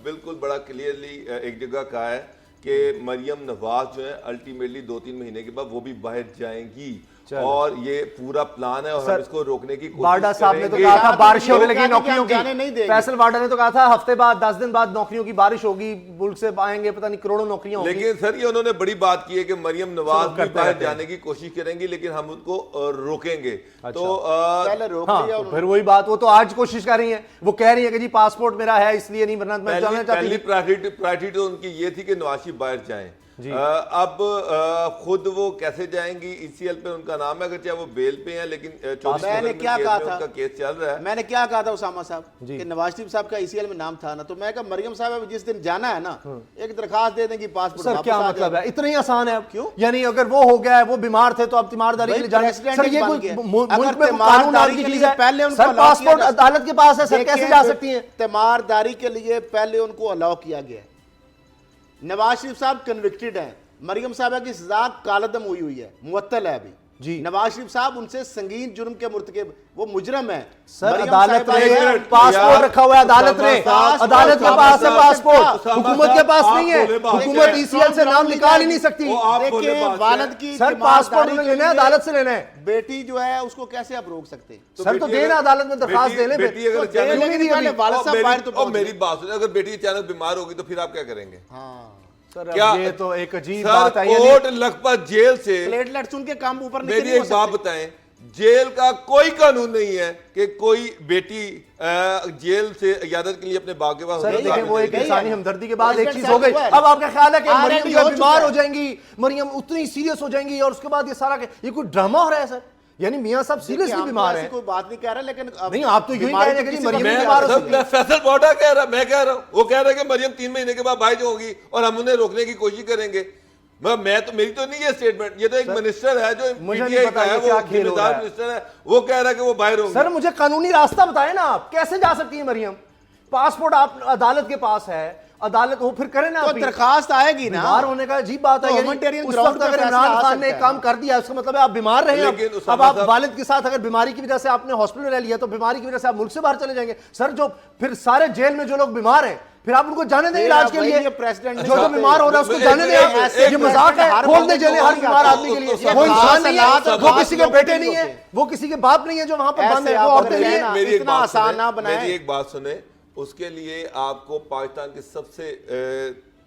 बिल्कुल बड़ा क्लियरली एक जगह कहा है कि मरियम नवाज जो है अल्टीमेटली 2-3 महीने के बाद वो भी बाहर जाएंगी, और ये पूरा प्लान है और हम इसको रोकने की कोशिश वाडा साहब ने तो करेंगे। कहा था बारिश होने लगी रोका नौकरियों नहीं, जाने नहीं की, देंगे। फैसल वाडा ने तो कहा था हफ्ते बाद 10 दिन बाद नौकरियों की बारिश होगी, मुल्क से आएंगे पता नहीं करोड़ों नौकरियां होंगी। लेकिन सर ये उन्होंने बड़ी बात की है कि मरियम नवाज भी करते बाहर रहते हैं। जाने की कोशिश करेंगी, लेकिन हम उनको रोकेंगे। तो पहले रोक हाँ, लिया तो उन्होंने। फिर वही बात, वो तो आज कोशिश कर रही है, वो कह रही है कि जी पासपोर्ट मेरा है इसलिए नहीं, वरना मैं जाना चाहती पहली थी। प्रायोरिटी तो उनकी ये थी कि नवाज शरीफ बाहर जाएं। अब खुद वो कैसे जाएंगी, ईसीएल पे उनका नाम है, अगर चाहे वो बेल पे हैं, लेकिन मैंने क्या कहा था, उनका केस चल रहा है। मैंने क्या कहा था उसामा साहब कि नवाज शरीफ साहब का ईसीएल में नाम था ना, तो मैं कहा मरियम साहब जिस दिन जाना है ना, एक दरखास्त दे देंगे पासपोर्ट सर वापस क्या आ मतलब जाए। है, इतना ही आसान है? क्यों? यानी अगर वो हो गया है, वो बीमार थे तो अब तीमारदारी के लिए जाने, प्रेसिडेंट सर ये बन कोई गया। मुल्क अगर में कोई तीमारदारी कानून नाम की के चीज लिए है? पहले उनको सर अलाउ किया पासपोर्ट जा- अदालत के पास है सर, कैसे देखिए, जा सकती हैं? तीमारदारी के लिए पहले उनको अलाउ किया गया है। नवाज शरीफ साहब कन्विक्टेड हैं, मरियम साहबा की सजा कालदम हुई है, मुअत्तल है अभी जी। नवाज शरीफ साहब उनसे संगीन जुर्म के मुर्तकिब, वो मुजरम है। सर मरियम अदालत साहिबा ने है, पासपोर्ट रखा हुआ है, अदालत ने, अदालत के पास है पासपोर्ट, हुकूमत के पास नहीं है, हुकूमत ईसीएल से नाम निकाल ही नहीं सकती। देखिए वालिद की सर पासपोर्ट उन्हें लेना है, अदालत से लेना है। बेटी जो है उसको कैसे आप रोक सकते हैं? सर तो देना, अदालत में दरखास्त दे लें। बेटी अगर तो दे अचानक- लेकिन पहले वालिद साहब बाहर तो पहुंच मेरी गए। बात सुनिए, अगर बेटी अचानक बीमार होगी तो फिर आप क्या करेंगे? हाँ, सर क्या ये तो एक अजीब सर, बात है। कोर्ट लखपत जेल से प्लेटलेट्स उनके काम ऊपर मेरी नहीं हो एक बात सकते। बताएं, जेल का कोई कानून नहीं है कि कोई बेटी जेल से इजाजत के लिए अपने बाप के पास सर होगी। देखिए वो एक गई है। इंसानी हमदर्दी के बाद एक प्रेसिडेंट चीज हो गई। साहब हुआ है। अब आपका ख्याल है कि Already मरियम जो हो बीमार चुका हो है। जाएंगी, मरियम उतनी सीरियस हो जाएंगी और उसके बाद ये सारा ये कोई ड्रामा हो रहा है सर? यानी मियां साहब सीरियसली हम बीमार ऐसी हैं? कोई बात नहीं कह रहे, लेकिन नहीं, आप तो यूं ही कह रहे हैं कि किसी मरियम को भी नहीं बीमार हो आ सकती सकती। है। फैसल वाडा कह रहा, मैं कह रहा हूं, वो कह रहा है कि मरियम 3 महीने के बाद बाहर होगी और हम उन्हें रोकने की कोशिश करेंगे। मैं तो, मेरी तो नहीं है स्टेटमेंट, ये तो एक मिनिस्टर है जो मुझे नहीं PTI पता का है, ये क्या वो खेल हो रहा जिम्मेदार है। मिनिस्टर है, वो कह रहा है कि वो बाहर होंगे। सर मुझे कानूनी रास्ता बताएं ना, आप कैसे जा सकती है मरियम? पासपोर्ट आप अदालत के पास है, अदालत वो फिर करें ना, तो अपील। दरखास्त आएगी ना। बीमार होने का अजीब बात है। तो यानी humanitarian उस ground वक्त पे अगर फैसला इमरान आ खान ने सकता एक काम कर दिया, इसका मतलब है आप बीमार रहे हैं, लेकिन अब उसामा आप साहब- वालिद के साथ अगर बीमारी की वजह से आपने हॉस्पिटल ले लिया तो बीमारी की वजह से आप मुल्क से बाहर चले जाएंगे। सर जो फिर सारे जेल में जो लोग बीमार हैं, फिर आप उनको जाने दें इलाज के लिए? प्रेसिडेंट जो बीमार हो रहा है उसको जाने दें आप? एक ये मजाक है? खोल दे जेलें हर बीमार आदमी के लिए। वो इंसान नहीं है, वो किसी के बेटे नहीं है, वो किसी के बाप नहीं है जो वहां पर बंद है, वो औरतें नहीं है। मेरी एक इतना बात आसान सुने, ना बनाएं। मेरी एक बात सुने, उसके लिए आपको पाकिस्तान के सबसे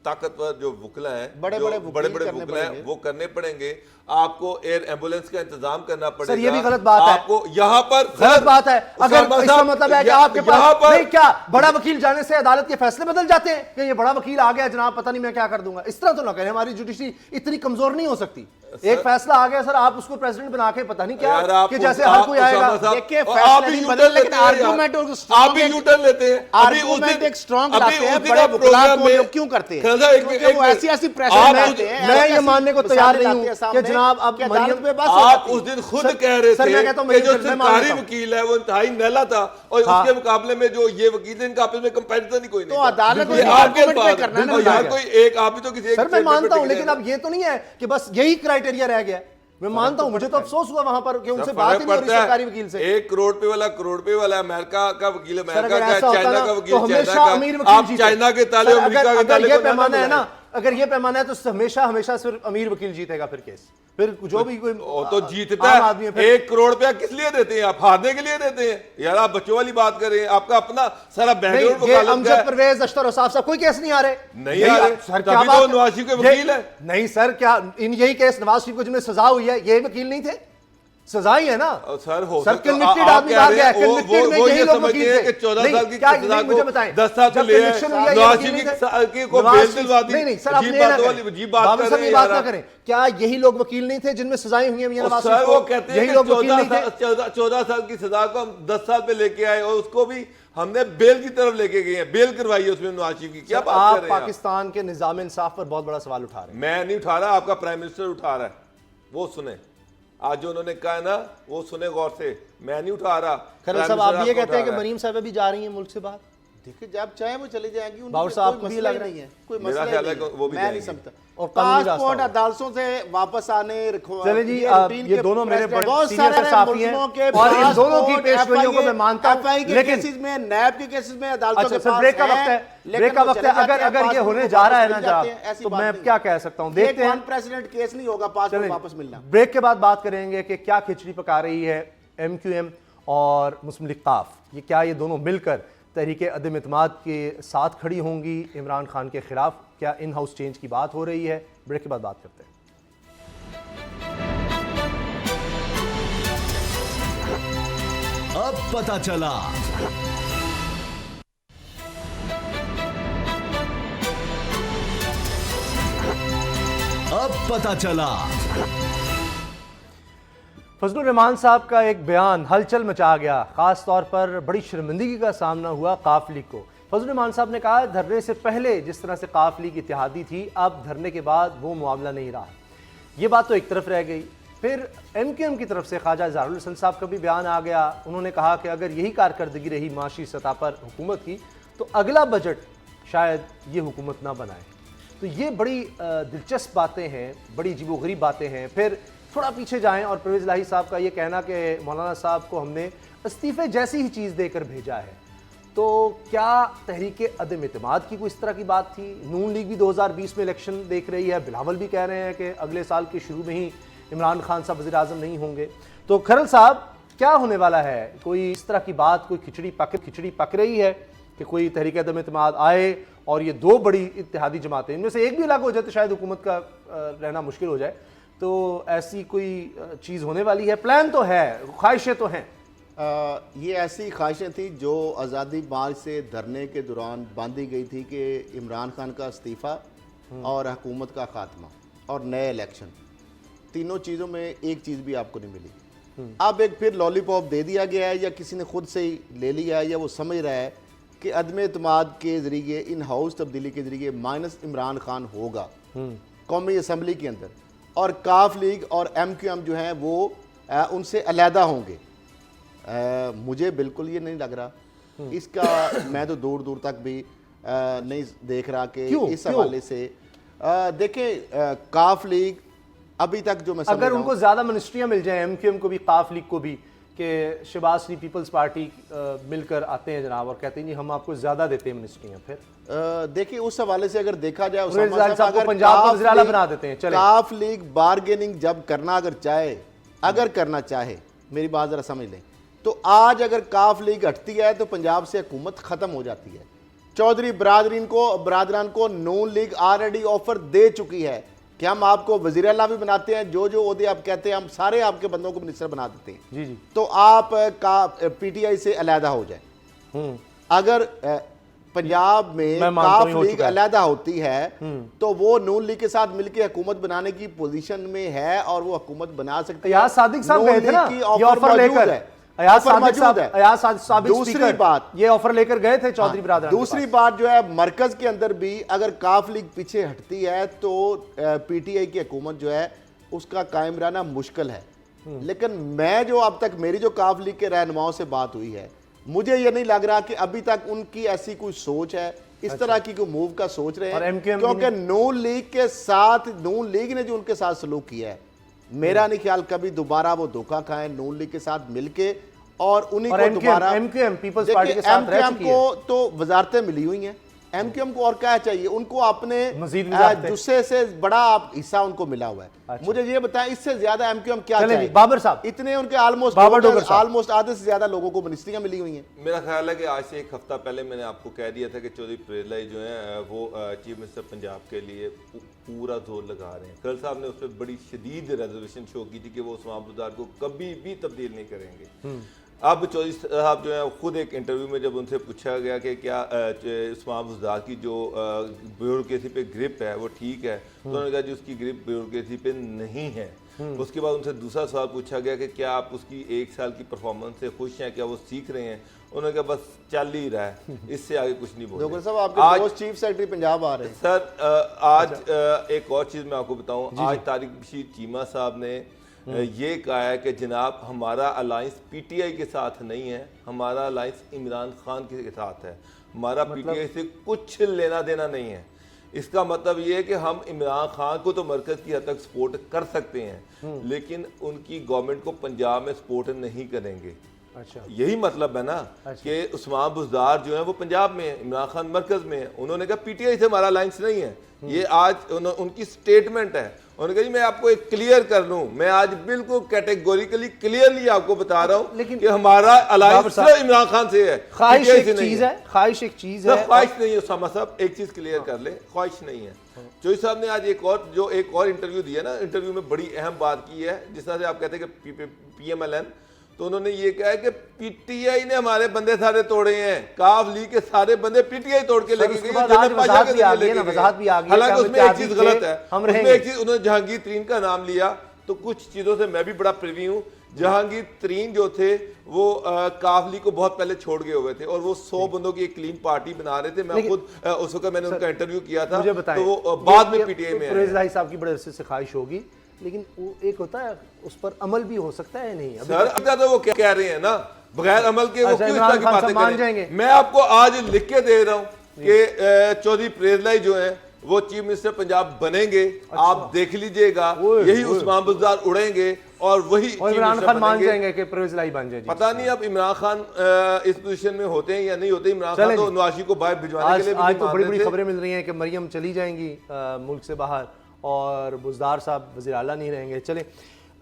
ताकतवर जो वुकला हैं, बड़े-बड़े जो वकील बड़े-बड़े करने वुकला हैं, पड़ेंगे। वो करने पड़ेंगे। आपको एयर एम्बुलेंस का इंतजाम करना पड़ेगा। सर ये भी गलत बात है, आपको यहाँ पर गलत बात है। अगर उसामा इसका साहब, मतलब है कि यहाँ आपके पर पास नहीं, क्या बड़ा वकील जाने से अदालत के फैसले बदल जाते हैं कि ये बड़ा वकील आ गया जनाब, पता नहीं मैं क्या कर दूंगा? इस तरह तो ना करें, हमारी जुडिशरी इतनी कमजोर नहीं हो सकती। एक फैसला आ गया सर, आप उसको प्रेसिडेंट बना के पता नहीं यार क्या आप कि जैसे हर कोई आएगा। देखिए, और फैसले आप भी नहीं यूटर्न बदल, लेकिन लेते हैं यार। argument और strong आप भी एक- यूटर्न लेते हैं। अभी उस argument दिन- एक strong अभी लाते हैं, उस दिन बड़े आप वकीलात प्रोग्राम को में- लोग क्यों करते हैं? खालिद साहब, एक- क्योंकि एक वो मिनट। ऐसी प्रेशर आप लाते हैं, मैं ये ऐसी मानने को मिसालें तैयार नहीं लाते हूं हैं कि सामने जनाब अब कि अदालत मरियम- में बस आप होती उस है। दिन खुद सर- कह रहे सर, मैं थे कहता हूं कि मेरी जो फिल्म में मान सरकारी लेता हूं। वकील है वो इंतहाई नैला था और हाँ। उसके मुकाबले में जो ये वकील है, इनका आपस में कंपैरिजन ही कोई नहीं तो था। अदालत ये ने आपके argument पे अल्फाज करना है ना हैं। और यहाँ भैया। कोई एक आप भी तो किसी एक सर मैं स्टेटमेंट पे मानता हूं, टिके लेकिन हैं। अब ये तो नहीं है कि बस यही क्राइटेरिया रह गया है। मैं मानता हूं, मुझे तो अफसोस हुआ वहां पर कि उनसे सब बात ही फर्क नहीं हो रही पड़ता है। सरकारी वकील से। 1 करोड़ पे वाला करोड़ पे वाला अमेरिका का वकील सर अमेरिका अगर का, ऐसा होता चाइना ना का तो वकील चाइना हमेशा अमीर का, वकील आप जीते। चाइना के ताले सर, अमेरिका के अगर ताले ये को ना पैमाना है ना, बुलाएं। अगर ये पैमाना है तो हमेशा सिर्फ अमीर वकील जीतेगा फिर केस। फिर जो भी कोई वो तो जीतता आम आदमी है। फिर 1 करोड़ रुपया किस लिए देते हैं? आप हारने के लिए देते हैं यार। आप बच्चों वाली बात कर रहे हैं, आपका अपना सारा बैकग्राउंड नहीं, ये वकालत का अमजद है। परवेज अख्तर और साहब कोई केस नहीं आ रहे। नहीं आ रहे। सर तभी क्या तो बात है? नवाज शरीफ के ये- वकील हैं। नहीं सर, क्या इन यही केस नवाज शरीफ को जिनमें सजा हुई है ये वकील नहीं थे? सजाई है ना सर हो सर, सकता है। कन्विक्टेड आप आदमी कह भाग रहे गया, हैं, कन्विक्टेड में वो यही ये लोग समझते वकील हैं थे। कि 14 नहीं, साल की क्या सजा मुझे को बताएं, 10 साल जब पे ले आए। कन्विक्शन हुई है, ये नवाज वकील शरीफ नहीं थे। की को नवाज बेल शरीफ- दिलवा दी। नहीं नहीं सर, आप अजीब ये ना बात करें। वाली अजीब बात बाबू कर साहब रहे ये हैं बात यार ना आप। करें, क्या यही लोग वकील नहीं थे जिनमें सजाएं हुई हैं मियां नवाज सर शरीफ वो को? कहते यही हैं लोग कि वकील नहीं थे। 14 साल की सजा को हम 10 साल पे लेके आए और उसको भी हमने बेल की तरफ लेके गए हैं, बेल करवाई है उसमें नवाज शरीफ की। क्या बात कर आप रहे हैं आप? पाकिस्तान के निजाम इंसाफ पर बहुत बड़ा सवाल उठा रहे हैं। मैं नहीं उठा रहा, आपका प्राइम मिनिस्टर उठा रहा है, वो सुने। आज जो उन्होंने कहा है ना वो सुने गौर से, मैं नहीं उठा रहा। खैर प्राइम साहब, आप मिनिस्टर भी ये आपको कहते हैं कि उठा रहा है। मरीम साहब भी जा रही हैं मुल्क से बाहर? देखिए जब चाहे वो चली जाएंगी, उनके बाबर साहब कोई को भी मसला लग ही रहा है। नहीं है, कोई मेरा मसला ही ख्याल है नहीं कि वो भी मैं नहीं जाएंगी। समझता। और कानूनी रास्ता पासपोर्ट होगा। अदालतों से वापस आने चले जी, ये दोनों मेरे बड़े बहुत सीनियर सारे साथी हैं मुल्कों के और इन दोनों की पासपोर्ट, पेशगोइयों को मैं मानता हूं, FI के लेकिन केसेस में, नैब के केसेस में अदालतों अच्छा के सर, पास ब्रेक का वक्त है, लेकिन ब्रेक का वो वक्त चले है। जाते हैं, अगर ये पासपोर्ट होने को जा रहा है वापस ना मिल जाते हैं, जनाब, ऐसी तो बात मैं नहीं क्या है। कह सकता हूं, ये देखते हैं। प्रेसिडेंट केस नहीं होगा पासपोर्ट वापस मिलना। ब्रेक के बाद बात करेंगे कि क्या खिचड़ी पका रही है MQM और मुस्लिम लीग काफ, ये क्या ये दोनों मिलकर तहरीक अदम इत्माद के साथ खड़ी होंगी इमरान खान के खिलाफ? क्या इन हाउस चेंज की बात हो रही है? ब्रेक के बाद बात करते हैं। अब पता चला। अब पता चला। फजलुर रहमान साहब का एक बयान हलचल मचा गया, खास तौर पर बड़ी शर्मिंदगी का सामना हुआ काफ लीग को। फजलुर रहमान साहब ने कहा धरने से पहले जिस तरह से काफ लीग इत्तेहादी थी, अब धरने के बाद वो मामला नहीं रहा। ये बात तो एक तरफ रह गई। फिर MQM की तरफ से ख्वाजा इज़हारुल हसन साहब का भी बयान आ गया। उन्होंने कहा कि अगर यही कारकर्दगी रही माशी सतह पर हुकूमत की, तो अगला बजट शायद ये हुकूमत ना बनाए। तो ये बड़ी दिलचस्प बातें हैं, बड़ी अजीबोगरीब बातें हैं। फिर थोड़ा पीछे जाएं और परवेज़ इलाही साहब का ये कहना कि मौलाना साहब को हमने इस्तीफ़े जैसी ही चीज़ देकर भेजा है। तो क्या तहरीक अदम इत्तेमाद की कोई इस तरह की बात थी? नून लीग भी 2020 में इलेक्शन देख रही है, बिलावल भी कह रहे हैं कि अगले साल के शुरू में ही इमरान खान साहब वज़ीर आज़म नहीं होंगे। तो खरल साहब, क्या होने वाला है? कोई इस तरह की बात, कोई खिचड़ी पक रही है कि कोई तहरीक अदम इत्तेमाद आए और ये दो बड़ी इत्तेहादी जमातें, इनमें से एक भी अलग हो जाए तो शायद हुकूमत का रहना मुश्किल हो जाए। तो ऐसी कोई चीज़ होने वाली है? प्लान तो है, ख्वाहिशें तो हैं। ये ऐसी ख्वाहिशें थी जो आज़ादी मार्च से धरने के दौरान बांधी गई थी कि इमरान खान का इस्तीफ़ा और हुकूमत का खात्मा और नए इलेक्शन, तीनों चीज़ों में एक चीज़ भी आपको नहीं मिली। अब एक फिर लॉलीपॉप दे दिया गया है, या किसी ने खुद से ही ले लिया है, या वो समझ रहा है कि अदम एतमाद के ज़रिए, इन हाउस तब्दीली के ज़रिए माइनस इमरान खान होगा कौमी असम्बली के अंदर, और काफ लीग और MQM जो हैं वो उनसे अलहदा होंगे। मुझे बिल्कुल ये नहीं लग रहा इसका। मैं तो दूर दूर तक भी नहीं देख रहा कि इस हवाले से देखें काफ लीग अभी तक जो मैं समझ अगर रहा उनको हूं, ज्यादा मिनिस्ट्रियां मिल जाएं, MQM को भी, काफ लीग को भी, कि शहबाज शरीफ पीपल्स पार्टी मिलकर आते हैं जनाब और कहते हैं जी हम आपको ज्यादा देते हैं मिनिस्ट्रियां, फिर देखिए उस हवाले से अगर देखा जाए, परवेज़ उसामा इलाही साहब, साहब को अगर पंजाब का काफ वज़ीर आला लीग- बना देते हैं, चलें। काफ लीग बारगेनिंग जब करना अगर करना चाहे, मेरी बात जरा समझ लें, तो आज अगर काफ लीग हटती है तो पंजाब से हुकूमत खत्म हो जाती है। चौधरी बरादरान को नून लीग ऑलरेडी ऑफर दे चुकी है कि हम आपको वज़ीर आला भी बनाते हैं, जो जो ओहदे आप कहते हैं हम सारे आपके बंदों को मिनिस्टर बना देते हैं। जी जी। तो आप PTI से अलहदा हो जाए। अगर पंजाब में मैं मानता हूं, काफ हो लीग चुका है। अलहदा होती है तो वो नून लीग के साथ मिलकर हुकूमत बनाने की पोजीशन में है और वो हुकूमत बना सकती है। अयाज सादिक साहब नून गए थे लीग ना की ये ऑफर ऑफर मौजूद लेकर, है। अयाज ऑफर सादिक मौजूद है। साहब दूसरी बात, ये ऑफर लेकर गए थे चौधरी बिरादर। दूसरी बात जो है, मरकज के अंदर भी अगर काफ लीग पीछे हटती है तो PTI की हुकूमत जो है उसका कायम रहना मुश्किल है। लेकिन मैं जो अब तक मेरी जो काफ लीग के रहनुमाओं से बात हुई है, मुझे ये नहीं लग रहा कि अभी तक उनकी ऐसी कोई सोच है, इस तरह की कोई मूव का सोच रहे और हैं, MQM क्योंकि नून लीग के साथ, नून लीग ने जो उनके साथ सलूक किया है, मेरा नहीं ख्याल कभी दोबारा वो धोखा खाएं नून लीग के साथ मिलके और उन्हीं और को MQM दोबारा। MQM पीपल्स पार्टी के साथ रह MQM चुकी है। को तो वजारतें मिली हुई हैं, एमक्यूएम को और क्या चाहिए, उनको अपने मजीद वजाहतें। जुस्से से बड़ा हिस्सा उनको मिला हुआ है। अच्छा। मुझे ये बताएं इससे ज्यादा एमक्यूएम क्या चलें जी, चाहिए? बाबर साहब। इतने उनके ऑलमोस्ट बाबर डोगर साहब। ऑलमोस्ट आधे से ज्यादा लोगों को मिनिस्ट्रियां मिली हुई हैं। मेरा ख्याल है कि आज से एक हफ्ता पहले मैंने आपको कह दिया था कि चौधरी प्रेरलाई जो है वो चीफ मिनिस्टर पंजाब के लिए पूरा जोर लगा रहे हैं। कल साहब ने उस पर बड़ी शदीद रेजर्वेशन शो की थी कि वो उस्मान बुज़दार को कभी भी तब्दील नहीं करेंगे। अब चौधरी साहब जो है खुद एक इंटरव्यू में जब उनसे पूछा गया कि क्या उस्मान बुज़दार की जो ब्यूरोक्रेसी पे ग्रिप है वो ठीक है, तो उन्होंने कहा जी उसकी ग्रिप ब्यूरोक्रेसी पे नहीं है। उसके बाद उनसे दूसरा सवाल पूछा गया कि क्या आप उसकी 1 साल की परफॉर्मेंस से खुश हैं, क्या वो सीख रहे हैं? उन्होंने कहा बस चल ही रहा है, इससे आगे कुछ नहीं बोल डोगर रहे। साहब आपके आज पोस्ट चीफ सेक्रेटरी पंजाब आ रहे हैं। सर आज एक और चीज़ मैं आपको बताऊं, आज तारिक बशीर चीमा साहब ने ये कहा है कि जनाब हमारा अलायंस पीटीआई के साथ नहीं है, हमारा अलायंस इमरान खान के साथ है, हमारा पीटीआई से कुछ लेना देना नहीं है। इसका मतलब ये है कि हम इमरान खान को तो मरकज़ की हद तक सपोर्ट कर सकते हैं, लेकिन उनकी गवर्नमेंट को पंजाब में सपोर्ट नहीं करेंगे। अच्छा, यही मतलब है ना कि उस्मान बुज़दार जो है वो पंजाब में है, इमरान खान मरकज में है। उन्होंने कहा पीटीआई से हमारा अलायंस नहीं है, ये आज उनकी स्टेटमेंट है। उन्होंने कहा जी मैं आपको एक क्लियर कर लूं, मैं आज बिल्कुल कैटेगोरिकली क्लियरली आपको बता रहा हूं लेकिन कि हमारा अलायंस सिर्फ इमरान खान से है, ख्वाहिश PTI एक से नहीं चीज है, ख्वाहिश एक चीज है। ख्वाहिश नहीं है उसामा साहब, एक चीज क्लियर कर ले, ख्वाहिश नहीं है। चौधरी साहब ने आज एक और इंटरव्यू दिया ना, इंटरव्यू में बड़ी अहम बात की है, जिस तरह से आप कहते हैं कि PMLN, तो उन्होंने ये कहा है कि पीटीआई ने हमारे बंदे सारे तोड़े हैं, काफ लीग के सारे बंदे पीटीआई तोड़ के लेके गई, हालांकि उसमें एक चीज गलत है, उसमें एक चीज उन्होंने जहांगीर तरीन का नाम लिया, तो कुछ चीजों से मैं भी बड़ा प्रिवी हूँ। जहांगीर तरीन जो थे वो काफ लीग को बहुत पहले छोड़ गए हुए थे और वो 100 बंदों की एक क्लीन पार्टी बना रहे थे। मैं खुद उस वक्त मैंने उनका इंटरव्यू किया था, तो वो बाद में पीटीआई में प्रेरलाई साहब की बड़े अरसे से ख्वाहिश होगी, लेकिन वो एक होता है उस पर अमल भी हो सकता है नहीं। सर अब तो वो क्या कह रहे हैं ना, बगैर अमल के वो क्यों इस तरह की बातें मान करें? मैं आपको आज लिख के दे रहा हूं कि चौधरी प्रेरलाई जो है वो चीफ मिनिस्टर पंजाब बनेंगे। अच्छा। आप देख लीजिएगा, यही उस्मान बुज़दार उड़ेंगे और वही इमरान खान मान जाएंगे कि प्रेरलाई बन जाए। पता नहीं अब इमरान खान इस पोजीशन में होते हैं या नहीं होते। इमरान खान तो नवाशी को बाहर भिजवाने के लिए आज तो बड़ी बड़ी खबरें मिल रही हैं कि मरियम चली जाएंगी मुल्क से बाहर और बुज़दार साहब वज़ीर आला नहीं रहेंगे। चले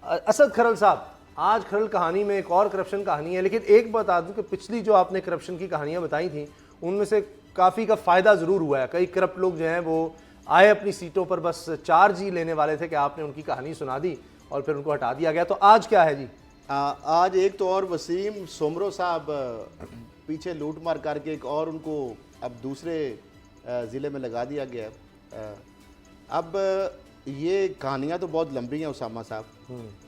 असद खरल साहब, आज खरल कहानी में एक और करप्शन कहानी है, लेकिन एक बता दूं कि पिछली जो आपने करप्शन की कहानियां बताई थी उनमें से काफ़ी का फ़ायदा ज़रूर हुआ है। कई करप्ट लोग जो हैं वो आए अपनी सीटों पर, बस चार्ज ही लेने वाले थे कि आपने उनकी कहानी सुना दी और फिर उनको हटा दिया गया। तो आज क्या है जी? आज एक तो और वसीम सोमरो साहब पीछे लूट मार करके एक और उनको अब दूसरे ज़िले में लगा दिया गया। अब ये कहानियाँ तो बहुत लंबी हैं उसामा साहब,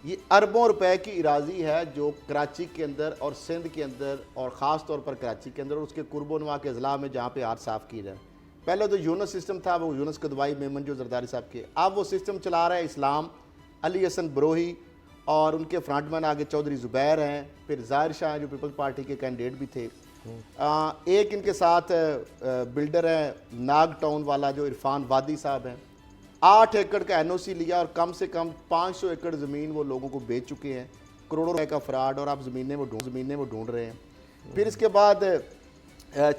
ये अरबों रुपए की इराजी है जो कराची के अंदर और सिंध के अंदर और ख़ास तौर पर कराची के अंदर और उसके कुर्बोनवा के अजला में जहाँ पे हाथ साफ़ किए जाए। पहले तो यूनस सिस्टम था, वो यूनस कदवाई मेमन जो जरदारी साहब के, अब वो सिस्टम चला रहा है इस्लाम, अली हसन बरोही और उनके फ्रंटमैन आगे चौधरी ज़ुबैर हैं, फिर ज़ाहिर शाह जो पीपल्स पार्टी के कैंडिडेट भी थे। एक इनके साथ बिल्डर है नाग टाउन वाला जो इरफान वादी साहब हैं, 8 एकड़ का NOC लिया और कम से कम 500 एकड़ ज़मीन वो लोगों को बेच चुके हैं, करोड़ों रुपए का फ्रॉड, और आप ज़मीनें वो ढूंढ रहे हैं। फिर इसके बाद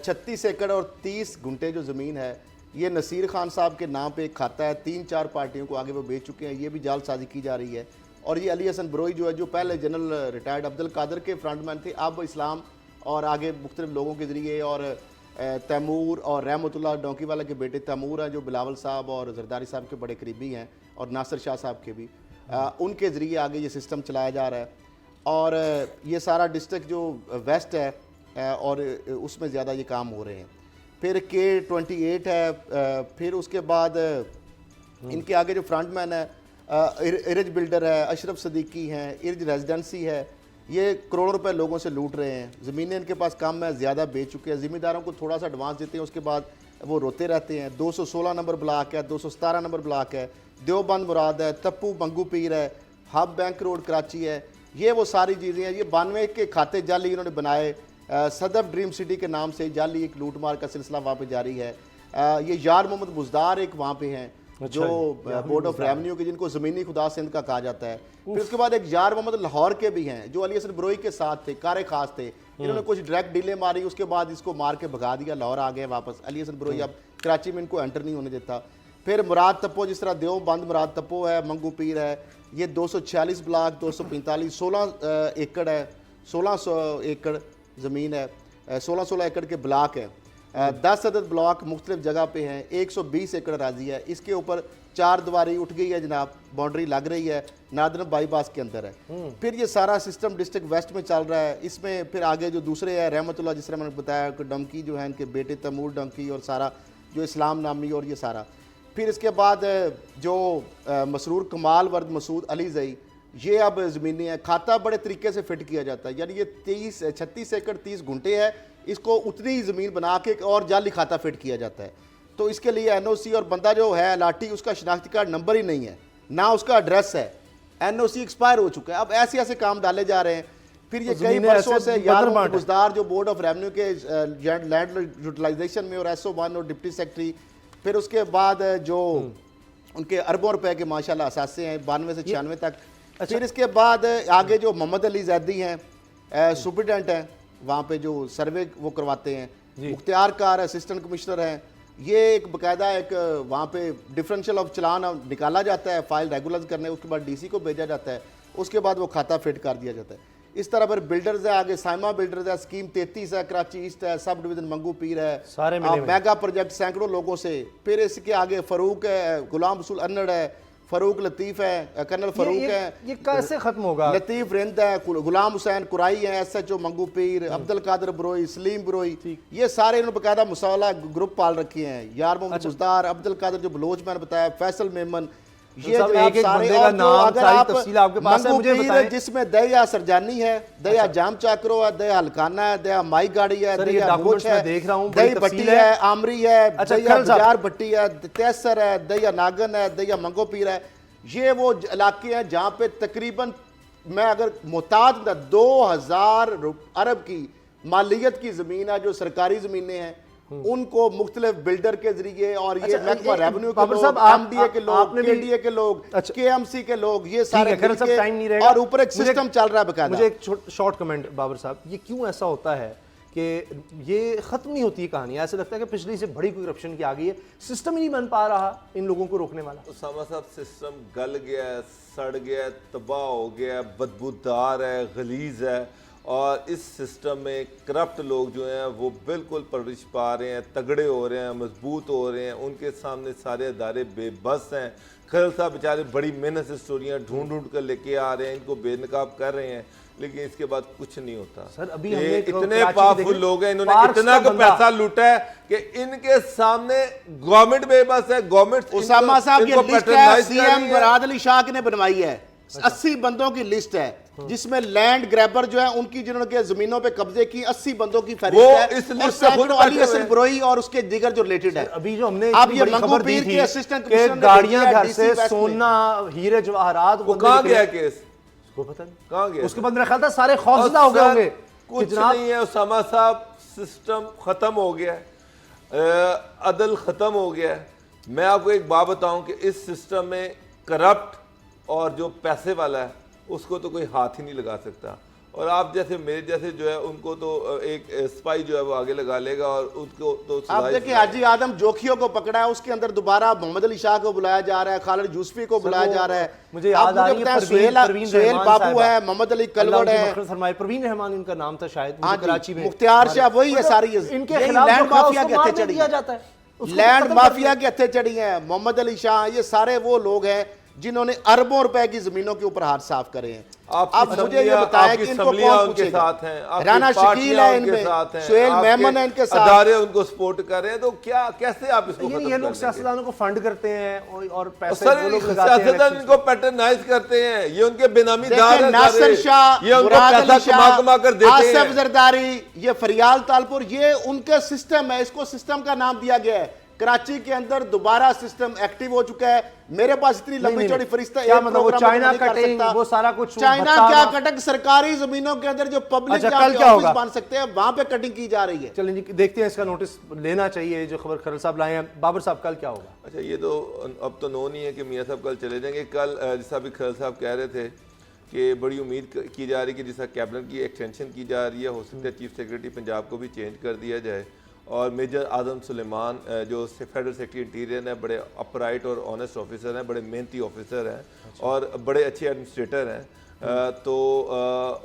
36 एकड़ और 30 घंटे जो ज़मीन है ये नसीर खान साहब के नाम पे एक खाता है, 3-4 पार्टियों को आगे वो बेच चुके हैं, ये भी जालसाजी की जा रही है। और ये अली हसन बरोही जो है, जो पहले जनरल रिटायर्ड अब्दुल कादर के फ्रंटमैन थे, अब इस्लाम और आगे मुख्तलिफ लोगों के ज़रिए, और तैमूर और रहमतुल्लाह डोंकी वाला के बेटे तैमूर हैं जो बिलावल साहब और जरदारी साहब के बड़े करीबी हैं, और नासिर शाह साहब के भी, उनके ज़रिए आगे ये सिस्टम चलाया जा रहा है। और ये सारा डिस्ट्रिक्ट जो वेस्ट है और उसमें ज़्यादा ये काम हो रहे हैं। फिर K28 है, फिर उसके बाद इनके आगे जो फ्रंटमैन है इरज बिल्डर है, अशरफ सदीकी हैं, इरज रेजिडेंसी है, ये करोड़ों रुपए लोगों से लूट रहे हैं। ज़मीनें इनके पास कम है, ज़्यादा बेच चुके हैं, ज़िम्मेदारों को थोड़ा सा एडवांस देते हैं, उसके बाद वो रोते रहते हैं। 216 नंबर ब्लॉक है, 217 नंबर ब्लॉक है, देवबंद मुराद है, तप्पू मंगू पीर है, हब बैंक रोड कराची है, ये वो सारी चीज़ें हैं। ये 92 के खाते जाली इन्होंने बनाए, सदफ ड्रीम सिटी के नाम से जाली एक लूट मार का सिलसिला वहाँ पे जारी है। ये यार मोहम्मद बुज़दार एक वहाँ पे हैं, जो बोर्ड ऑफ रेवेन्यू के, जिनको ज़मीनी खुदा सिंध का कहा जाता है। फिर उसके बाद एक यार मोहम्मद लाहौर के भी हैं जो अली हसन बरोई के साथ थे, कार खास थे। इन्होंने कुछ डायरेक्ट डीलें मारी, उसके बाद इसको मार के भगा दिया, लाहौर आ गए वापस। अली हसन बरोई अब कराची में इनको एंटर नहीं होने देता। फिर मुराद तप्पो, जिस तरह देवबंद मुराद तप्पो है, मंगू पीर है, ये 246 ब्लॉक 245 16 एकड़ है, 1600 एकड़ ज़मीन है, 16 एकड़ के ब्लॉक हैं, 10 अदद ब्लॉक मुख्तलिफ जगह पे हैं, 120 एकड़ राजी है। इसके ऊपर 4 दीवारी उठ गई है जनाब, बाउंड्री लग रही है, नादरन बाईपास के अंदर है। फिर ये सारा सिस्टम डिस्ट्रिक्ट वेस्ट में चल रहा है। इसमें फिर आगे जो दूसरे है रहमतुल्लाह, जिस तरह मैंने बताया कि डंकी जो है इनके बेटे तैमूर डंकी, और सारा जो इस्लाम नामी और ये सारा। फिर इसके बाद जो मसरूर कमाल वर्द मसूद अली जई, ये अब ज़मीनी है। खाता बड़े तरीके से फिट किया जाता है, यानी ये 36 एकड़ 30 गुंटे है, इसको उतनी ही ज़मीन बना के और जाली खाता फिट किया जाता है। तो इसके लिए एनओसी, और बंदा जो है अलाटी, उसका शनाख्ती कार्ड नंबर ही नहीं है, ना उसका एड्रेस है, एनओसी एक्सपायर हो चुका है। अब ऐसे ऐसे काम डाले जा रहे हैं। फिर ये कई वर्षों से यार मुजदार जो बोर्ड ऑफ रेवेन्यू के लैंड यूटिलाइजेशन में, और SO1 और डिप्टी सेक्रेटरी, फिर उसके बाद जो उनके अरबों रुपए के माशाल्लाह असासे हैं 92 से 96 तक। फिर इसके बाद आगे जो मोहम्मद अली जैदी हैं, सुपरिटेंडेंट हैं वहाँ पे, जो सर्वे वो करवाते हैं। मुख्तियार कार असिस्टेंट कमिश्नर हैं। ये एक बाकायदा एक वहाँ पे डिफरेंशियल ऑफ चलान निकाला जाता है, फाइल रेगुलर करने, उसके बाद DC को भेजा जाता है, उसके बाद वो खाता फिट कर दिया जाता है। इस तरह फिर बिल्डर्स है, आगे साइमा बिल्डर्स है, स्कीम 33 है, कराची ईस्ट है, सब डिवीजन मंगू पीर है, सारे मेगा प्रोजेक्ट सैकड़ों लोगों से। फिर इसके आगे फरूक है, गुलाम रसूल अन्नड़ है, फरूक लतीफ़ है, कर्नल फरूक है। ये कैसे खत्म होगा? लतीफ़ रिंद है, गुलाम हुसैन कुराई है, SHO मंगू पीर, अब्दुल कादिर बरोई, सलीम बरोई, ये सारे इन्होंने बाकायदा मुसावला ग्रुप पाल रखे हैं। यार मोहम्मद मुज़दार, अब्दुल कादिर जो बलोच मैंने बताया, फैसल मेमन, ये एक एक सारे। बंदे का और नाम, अगर सारी आप तफसील आपके पास है, मुझे बताएं। जिसमें दया सरजानी है, दया जाम चाकरो है, दया हलकाना है, दया माई गाड़ी है, दया गोश है, देख रहा हूं, दही भट्टी है, आमरी है, दया बाजार भट्टी है, तैसर है, दया नागन है, दया मंगो पीर है। ये वो इलाके हैं जहाँ पे तकरीबन, मैं अगर मोहताज 2000 अरब की मालियत की ज़मीन है, जो सरकारी ज़मीनें हैं, उनको मुख्तलिफ बिल्डर के जरिए, और ये महकमा रेवेन्यू के लोग, MDA के लोग, KDA के लोग, KMC के लोग, ये सारे टाइम नहीं रहेगा, और ऊपर एक सिस्टम चल रहा है बकायदा। मुझे एक शॉर्ट कमेंट बाबर साहब, ये क्यों ऐसा होता है कि ये ख़त्म नहीं होती है कहानी? ऐसा लगता है कि पिछली से बड़ी कोई करप्शन की आ गई है, सिस्टम ही नहीं बन पा रहा इन लोगों को रोकने वाला। उसामा साहब, सिस्टम गल गया है, सड़ गया है, तबाह हो गया है, बदबूदार है, गलीज है, और इस सिस्टम में करप्ट लोग जो हैं वो बिल्कुल परवरिश पा रहे हैं, तगड़े हो रहे हैं, मजबूत हो रहे हैं। उनके सामने सारे अदारे बेबस हैं। खैर साहब बेचारे बड़ी मेहनत से स्टोरियाँ ढूंढ ढूंढ कर लेके आ रहे हैं, इनको बेनकाब कर रहे हैं, लेकिन इसके बाद कुछ नहीं होता। सर अभी ये इतने पावरफुल लोग हैं, इन्होंने इतना का पैसा लूटा है कि इनके सामने गवर्नमेंट बेबस है। गवर्नमेंट, उसामा साहब की लिस्ट है, CM मुराद अली शाह ने बनवाई है, 80 बंदों की लिस्ट है, जिसमें लैंड ग्रैबर जो है उनकी, जिन्होंने जमीनों पे कब्जे की, 80 बंदों की फहरिस्त है, इस और लिस्ट में खुद अली हसन बरोई और उसके दिगर जो रिलेटेड है। अभी जो हमने अब ये बड़ी मंगू खबर दी पीर थी के असिस्टेंट कि कमिश्नर ने गाड़ियां भेजी है घर से DC वेस्ट में। सोना हीरे जवाहरात वो कहाँ गया केस? को पता नहीं कहाँ गया? उसके बाद मेरा ख्याल था सारे खौफजदा हो गए होंगे। कुछ नहीं है उसामा साहब, सिस्टम खत्म हो गया है, अदल खत्म हो गया है। मैं आपको एक बात बताऊं कि इस सिस्टम में करप्ट और जो पैसे वाला है उसको तो कोई हाथ ही नहीं लगा सकता। और आप जैसे मेरे जैसे जो है उनको तो एक स्पाई जो है वो आगे लगा लेगा, और उसको तो आप देखिए हाजी आदम जोखियों को पकड़ा है, उसके अंदर दोबारा मोहम्मद अली शाह को बुलाया जा रहा है, खालिद यूसुफी को बुलाया जा रहा है। मुझे याद आ रही है सुहेल बाबू है, मोहम्मद अली कलवड़ है, परवीन रहमान इनका नाम था शायद, कराची में मुख्तियार शाह, वही है सारी। इनके लैंड माफिया के हत्थे चढ़ी जाता है, लैंड माफिया के हत्थे चढ़ी है, मोहम्मद अली शाह, ये सारे वो लोग हैं जिन्होंने अरबों रुपए की जमीनों के ऊपर हाथ साफ करे हैं। अब मुझे ये बताया कि इनको कौन पूछेगा? राना शकील है इनमें, सुहेल मेमन है इनके साथ, अदारे उनको सपोर्ट कर रहे हैं, तो क्या कैसे आप इसको ये लोग सियासतदानों को फंड करते हैं और पैसे सियासतदान इनको पैटर्नाइज करते हैं, ये उनके बेनामी दार हैं, नासिर शाह, ये उनको पैसा कमा कर देते हैं, आसिफ जरदारी, ये फरियाल तालपुर, ये उनके सिस्टम है, इसको सिस्टम का नाम दिया गया है। कराची के अंदर दोबारा सिस्टम एक्टिव हो चुका है। मेरे पास इतनी लंबी चौड़ी फरिश्ता क्या एक मतलब वो प्रोग्राम चाइना नहीं कर कटिंग, सकता। वो सारा कुछ चाइना भत्ता क्या ना- कटिंग, सरकारी जमीनों के अंदर जो पब्लिक अच्छा, कल क्या होगा? ऑफिस बन सकते हैं वहां पे कटिंग की जा रही है। चलिए जी, देखते हैं, इसका नोटिस लेना चाहिए। जो खबर खरल साहब लाए हैं, बाबर साहब कल क्या होगा? अच्छा, ये तो अब तो नो नहीं है कि मियाँ साहब कल चले जाएंगे। कल जैसा अभी खरल साहब कह रहे थे कि बड़ी उम्मीद की जा रही है कि जैसा कैबिनेट की एक्सटेंशन की जा रही है, हो सकता है चीफ सेक्रेटरी पंजाब को भी चेंज कर दिया जाए। और मेजर आजम सुलेमान जो फेडरल सेक्रेटरी इंटीरियर हैं, बड़े अपराइट और ऑनेस्ट ऑफिसर हैं, बड़े मेहनती ऑफिसर हैं और बड़े अच्छे एडमिनिस्ट्रेटर हैं। तो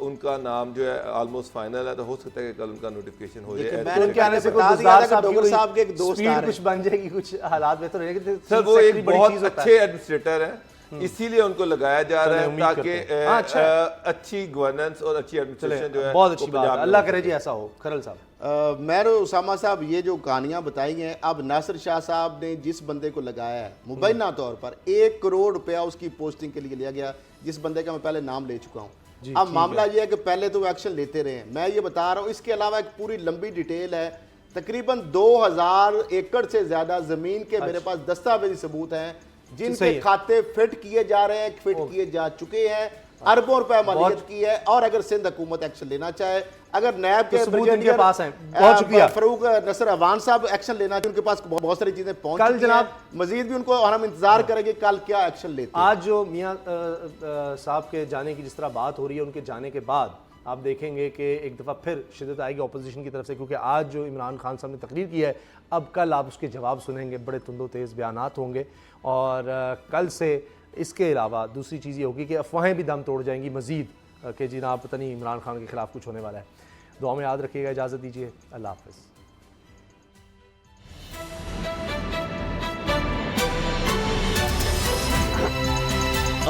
उनका नाम जो है ऑलमोस्ट फाइनल है, तो हो सकता है कि कल उनका नोटिफिकेशन हो देखिए, जाए। मैंने उनके आने से कोई बता दिया गुलजार था कि साहब की डोगर कोई साहब के एक दोस्त स्पीड आ रहे कुछ बन जाएगी, कुछ हालात बेहतर हो जाएंगे। सर वो एक बहुत अच्छे एडमिनिस्ट्रेटर हैं, इसीलिए उनको लगाया जा रहा है उम्मीद ताकि करते हैं। हाँ, अच्छा है। अच्छी गवर्नेंस और अच्छी एडमिनिस्ट्रेशन जो है बहुत अच्छी वो बात है, पंजाब में अल्लाह हो करे सके। जी ऐसा हो। खरल साहब, मैं उसामा साहब, ये जो कहानियां बताई हैं, अब नासिर शाह साहब ने जिस बंदे को लगाया है मुबैना तौर पर 1 करोड़ रुपया उसकी पोस्टिंग के लिए लिया गया, जिस बंदे का मैं पहले नाम ले चुका हूँ। अब मामला ये है कि पहले तो वो एक्शन लेते रहे, मैं ये बता रहा हूँ। इसके अलावा एक पूरी लंबी डिटेल है, तकरीबन 2000 एकड़ से ज्यादा जमीन के मेरे पास दस्तावेजी सबूत हैं जिनके सही है। खाते फिट किए जा रहे हैं, फिट किए जा चुके हैं, अरबों रुपए मालियत की है। और अगर सिंध हुकूमत एक्शन लेना चाहे, अगर नैब के सबूत इनके ब्रिगेडियर, पास हैं। बहुत शुक्रिया। फरूक नसर अवान साहब एक्शन लेना चाहिए, उनके पास बहुत सारी चीजें पहुंच कल चुकी जनाब हैं। मजीद भी उनको, और हम इंतजार करेंगे कल क्या एक्शन लेते हैं। आज जो मियाँ साहब के जाने की जिस तरह बात हो रही है, उनके जाने के बाद आप देखेंगे कि एक दफ़ा फिर शिद्दत आएगी अपोजिशन की तरफ से, क्योंकि आज जो इमरान खान साहब ने तकरीर की है, अब कल आप उसके जवाब सुनेंगे, बड़े तुंदो तेज़ बयानात होंगे। और कल से इसके अलावा दूसरी चीज़ ये होगी कि अफवाहें भी दम तोड़ जाएंगी मज़ीद कि जनाब पता नहीं इमरान खान के खिलाफ कुछ होने वाला है। दुआ में याद रखिएगा, इजाज़त दीजिए, अल्लाह हाफ़िज़।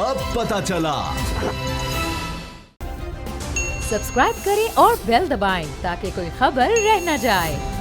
अब पता चला। सब्सक्राइब करें और बेल दबाएं ताकि कोई खबर रह न जाए।